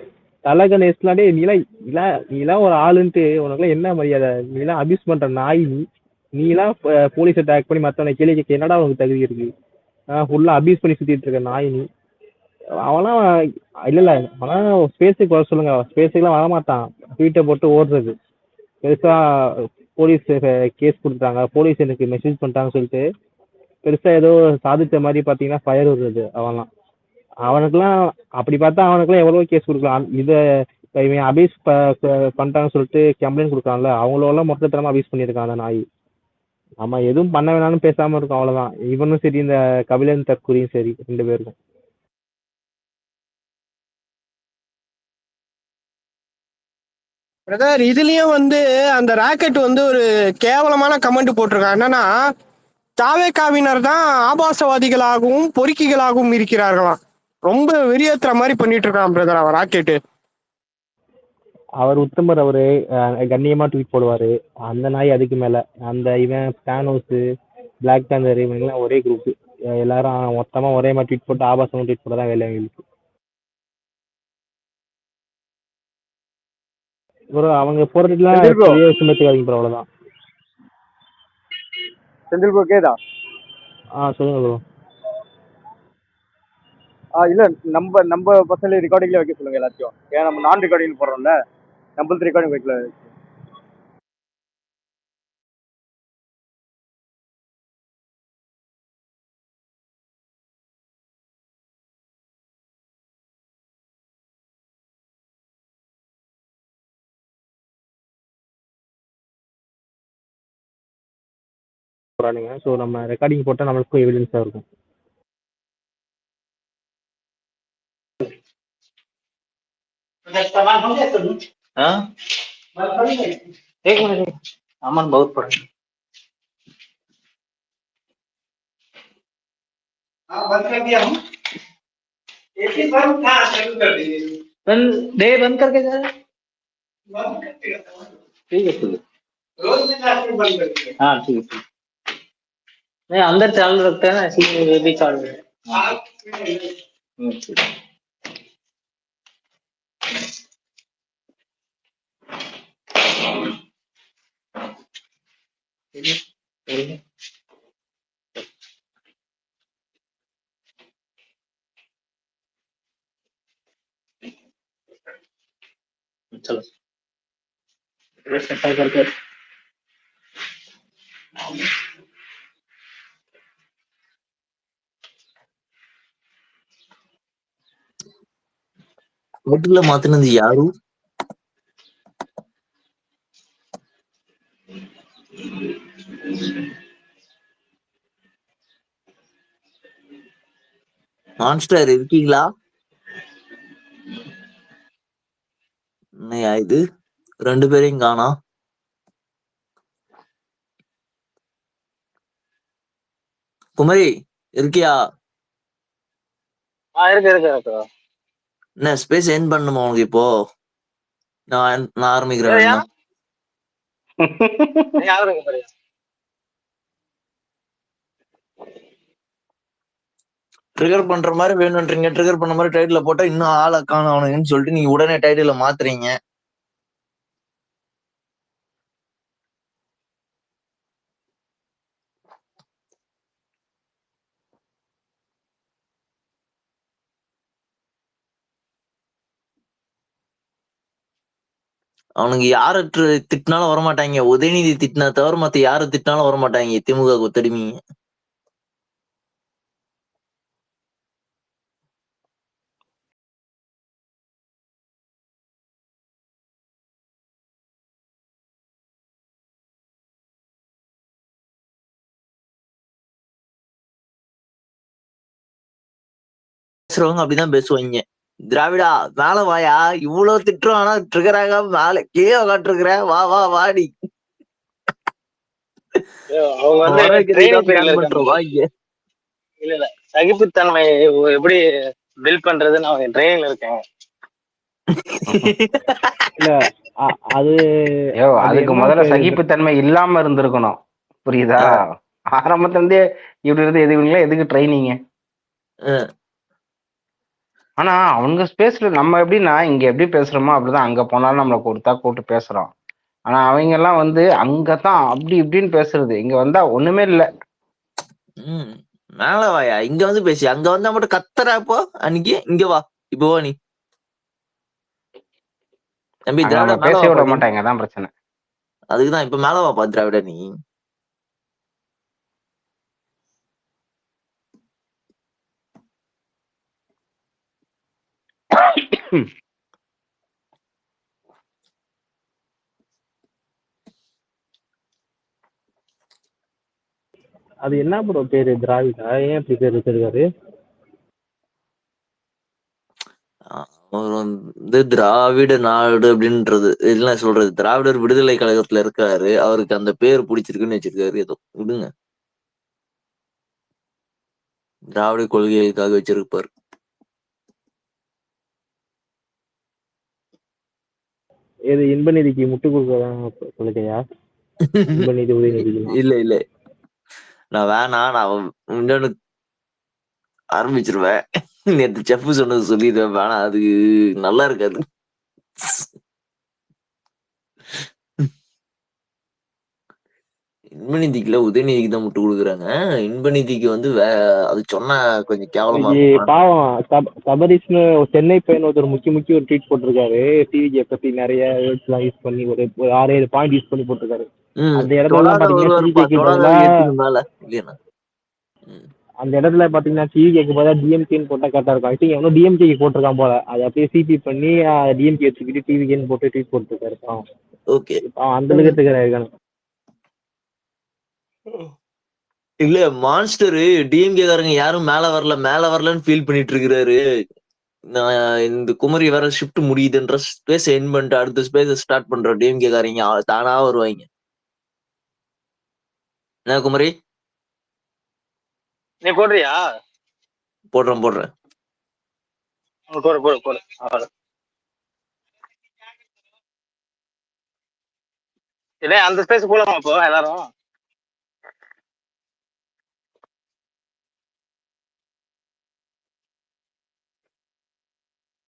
தல கணேஷ்லாண்டே. நீலாம் ஒரு ஆளுன்ட்டு உனக்குலாம் என்ன மரியாதை? நீலாம் அபியூஸ் பண்ற நாய். நீலாம் போலீஸ் அட்டாக் பண்ணி மத்தவனை கேள்வி கேட்க என்னடா உனக்கு தகுதி இருக்கு? ஃபுல்லா அபியூஸ் பண்ணி சுத்திட்டு இருக்க நாய் நீ. அவன்லாம் இல்ல அவன் ஸ்பேஸுக்கு வர சொல்லுங்க, ஸ்பேஸுக்குலாம் வரமாட்டான். ட்வீட்டை போட்டு ஓடுறது பெருசா. போலீஸ் கேஸ் கொடுத்தாங்க, போலீஸ் எனக்கு மெசேஜ் பண்ணிட்டாங்கன்னு சொல்லிட்டு பெருசா ஏதோ சாதிச்ச மாதிரி பாத்தீங்கன்னா ஃபயர் வருது. அவனுக்குலாம் அப்படி பார்த்தா அவனுக்குலாம் எவ்வளவோ கேஸ் கொடுக்கலாம். இவன் அபியூஸ் பண்ணிட்டாங்கன்னு சொல்லிட்டு கம்ப்ளைண்ட் கொடுக்கான்ல, அவங்களெல்லாம் மொத்தத்தரமா அபியூஸ் பண்ணியிருக்கான் அந்த நாய். நம்ம எதுவும் பண்ண வேணாலும் பேசாம இருக்கும், அவ்வளவுதான். இவனும் சரி இந்த கபிலன் தற்கூரியும் சரி, 2 பேருக்கும். பிரதர் இதுலயும் வந்து அந்த ராக்கெட் வந்து ஒரு கேவலமான கமெண்ட் போட்டிருக்கான். என்னன்னா தாவேகாவினர் தான் ஆபாசவாதிகளாகவும் பொறுக்கிகளாகவும் இருக்கிறார்களாம். ரொம்ப வெறியேத்துற மாதிரி பண்ணிட்டு இருக்கான் பிரதர் அவர் ராக்கெட்டு. அவர் உத்தமர், அவரு கண்ணியமா ட்வீட் போடுவாரு. அந்த நாய் அதுக்கு மேல. அந்த இவன் ஸ்டானோஸ், பிளாக் பேந்தர் இவங்கெல்லாம் ஒரே குரூப். எல்லாரும் மொத்தமா ஒரே மாதிரி ட்வீட் போட்டு ஆபாசமா ட்வீட் போட தான் வேலை அவங்களுக்கு. ப்ரோ அவங்க போறதுலாம் செந்தில் ப்ரோ பெரிய சுமத்துக்காதீங்க ப்ரோ, அவ்வளவுதான். செந்தில் ப்ரோ கேதா? சொல்லுங்க ப்ரோ. இல்ல நம்ம நம்ம பர்சனலி ரெக்கார்டிங்ல வைக்க சொல்லுங்க எல்லாத்தையும். ஏன் நம்ம நான் ரெக்கார்டிங் போடுறோம்ல, நம்மளுக்கு ரெக்கார்டிங் வைக்கல. போறானுங்க. ஸோ நம்ம ரெக்கார்டிங் போட்டா நம்மளுக்கும் எவிடன்ஸா இருக்கும். एक मिनट, अमन बहुत पढ़े। बंद कर दिया हूँ। एक ही बंद था, चालू कर दीजिए। बंद करके जा। ठीक है ठीक है। रोज बंद करके। हाँ ठीक है। नहीं अंदर चालू रखते हैं ना, इसलिए ये भी चालू है। चलो सफाई करके வீட்டுல மாத்தினது யாரு? மான்ஸ்டர் இருக்கீங்களா? என்னையா இது, 2 பேரையும் காணா. குமரி இருக்கியா? இருக்கு. என்ன ஸ்பேஸ் எண்ட் பண்ணுமா உனக்கு இப்போ? நான் ஆரம்பிக்கிறேன். ட்ரிகர் பண்ற மாதிரி வேணும்ன்றீங்க. ட்ரிகர் பண்ண மாதிரி டைட்டில போட்டா இன்னும் ஆளை காணவனுங்கன்னு சொல்லிட்டு நீங்க உடனே டைட்டில மாத்துறீங்க. அவனுக்கு யார திட்டினாலும் வரமாட்டாங்க. உதயநிதி திட்டினா தவிர மத்த யார திட்டினாலும் வரமாட்டாங்க. திமுக கொத்தடிமைங்க. பேசுறவங்க அப்படிதான் பேசுவாங்க. திராவிடா மேல வாயா, இவ்வளவு திட்டுறோம் ஆனா ட்ரிகர் ஆகாம மேல கீழே உக்காட்டுருக்குற, வா வா வாடி. அவங்க இல்ல சகிப்புத்தன்மை எப்படி பில்ட் பண்றதுன்னு அவங்க ட்ரைனிங்ல இருக்கேன். இல்ல அது அதுக்கு முதல்ல சகிப்புத்தன்மை இல்லாம இருந்திருக்கணும், புரியுதா? ஆரம்பத்துல இருந்தே இப்படி இருந்து எதுக்கு ட்ரைனிங்? ஆனா அவங்க ஸ்பேஸ்ல நம்ம எப்படின்னா இங்க எப்படி பேசுறோமோ அப்படிதான் அங்க போனாலும் நம்மளை கூப்பிட்டு பேசுறோம். ஆனா அவங்க எல்லாம் அங்கதான் அப்படி இப்படின்னு பேசுறது, இங்க வந்தா ஒண்ணுமே இல்ல. மேல வாயா, இங்க வந்து பேசி அங்க வந்தா மட்டும் கத்துறா. இப்போ அன்னைக்கு இங்க வா, இப்போ வா நீ தம்பி. திராவிட பேச விட மாட்டாங்க, அதான் பிரச்சனை. அதுக்குதான் இப்ப மேல வாப்பா திராவிட. நீ அது என்ன ப்ரோ பேரு திராவிடா? ஏன் இப்படி பேர் வச்சிருக்காரு? திராவிட நாடு அப்படின்றது இதெல்லாம் சொல்றது. திராவிடர் விடுதலை கழகத்துல இருக்காரு, அவருக்கு அந்த பேர் பிடிச்சிருக்குன்னு வச்சிருக்காரு. ஏதோ விடுங்க. திராவிட கொள்கைகளுக்காக வச்சிருப்பாரு. இது இன்ப நிதிக்கு முட்டு கொடுக்கதான் சொல்லுகையா? இன்ப நிதி உதயநிதிக்கு இல்ல இல்ல, நான் வேணாம், நான் இன்னொன்னு ஆரம்பிச்சிருவேன். நேத்து செஃப் சொன்னது சொல்லிடுவேன், வேணாம், அது நல்லா இருக்காது. இன்பநிதிக்குல உதயநிதிக்கு தான் முட்டு கொடுக்குறாங்க. இன்பநிதிக்கு வந்து அது சொன்னா கொஞ்சம் கேவலமா இன்னைக்கு இருக்கும். பாவம் சபரிஷ்னு சென்னை பையன் ஒருத்தர் முக்கிய ஒரு ட்வீட் போட்டிருக்காரு. டிவிஜே பத்தி நிறைய வேர்ட்ஸ் எல்லாம் யூஸ் பண்ணி ஒரு 6-7 பாயிண்ட் யூஸ் பண்ணி போட்டிருக்காரு. அந்த இடத்துல எல்லாம் பாத்தீங்கன்னா டிவிஜேக்கு பதிலா அந்த இடத்துல பாத்தீங்கன்னா டிவிஜேக்கு பதிலா டிஎம்கேன்னு போட்டா கரெக்டா இருக்கும். ஐ திங்க் எவனோ டிஎம்கேக்கு போட்டிருக்கான் போல. அதை அப்படியே சிபி பண்ணி டிஎம்கே வச்சுக்கிட்டு டிவிகேன்னு போட்டு ட்வீட் போட்டிருக்காரு. ஓகே, அந்த அளவுக்கு இருக்காரு. இல்ல மான்ஸ்டர் டிஎம்கே காரங்க யாரும் மேல வரலன்னு ஃபீல் பண்ணிட்டு இருக்கிறாரு. நான் இந்த குமரி வேற ஷிஃப்ட் முடியுதுன்ற ஸ்பேஸ் எண்ட் பண்ணிட்டு அடுத்த ஸ்பேஸ் ஸ்டார்ட் பண்ற டிஎம்கே காரங்க தானா வருவாங்க. என்ன குமரி, நீ போடுறியா? போடுறேன். போடு. இதே அந்த ஸ்பேஸ் போலாமா இப்போ எல்லாரும்?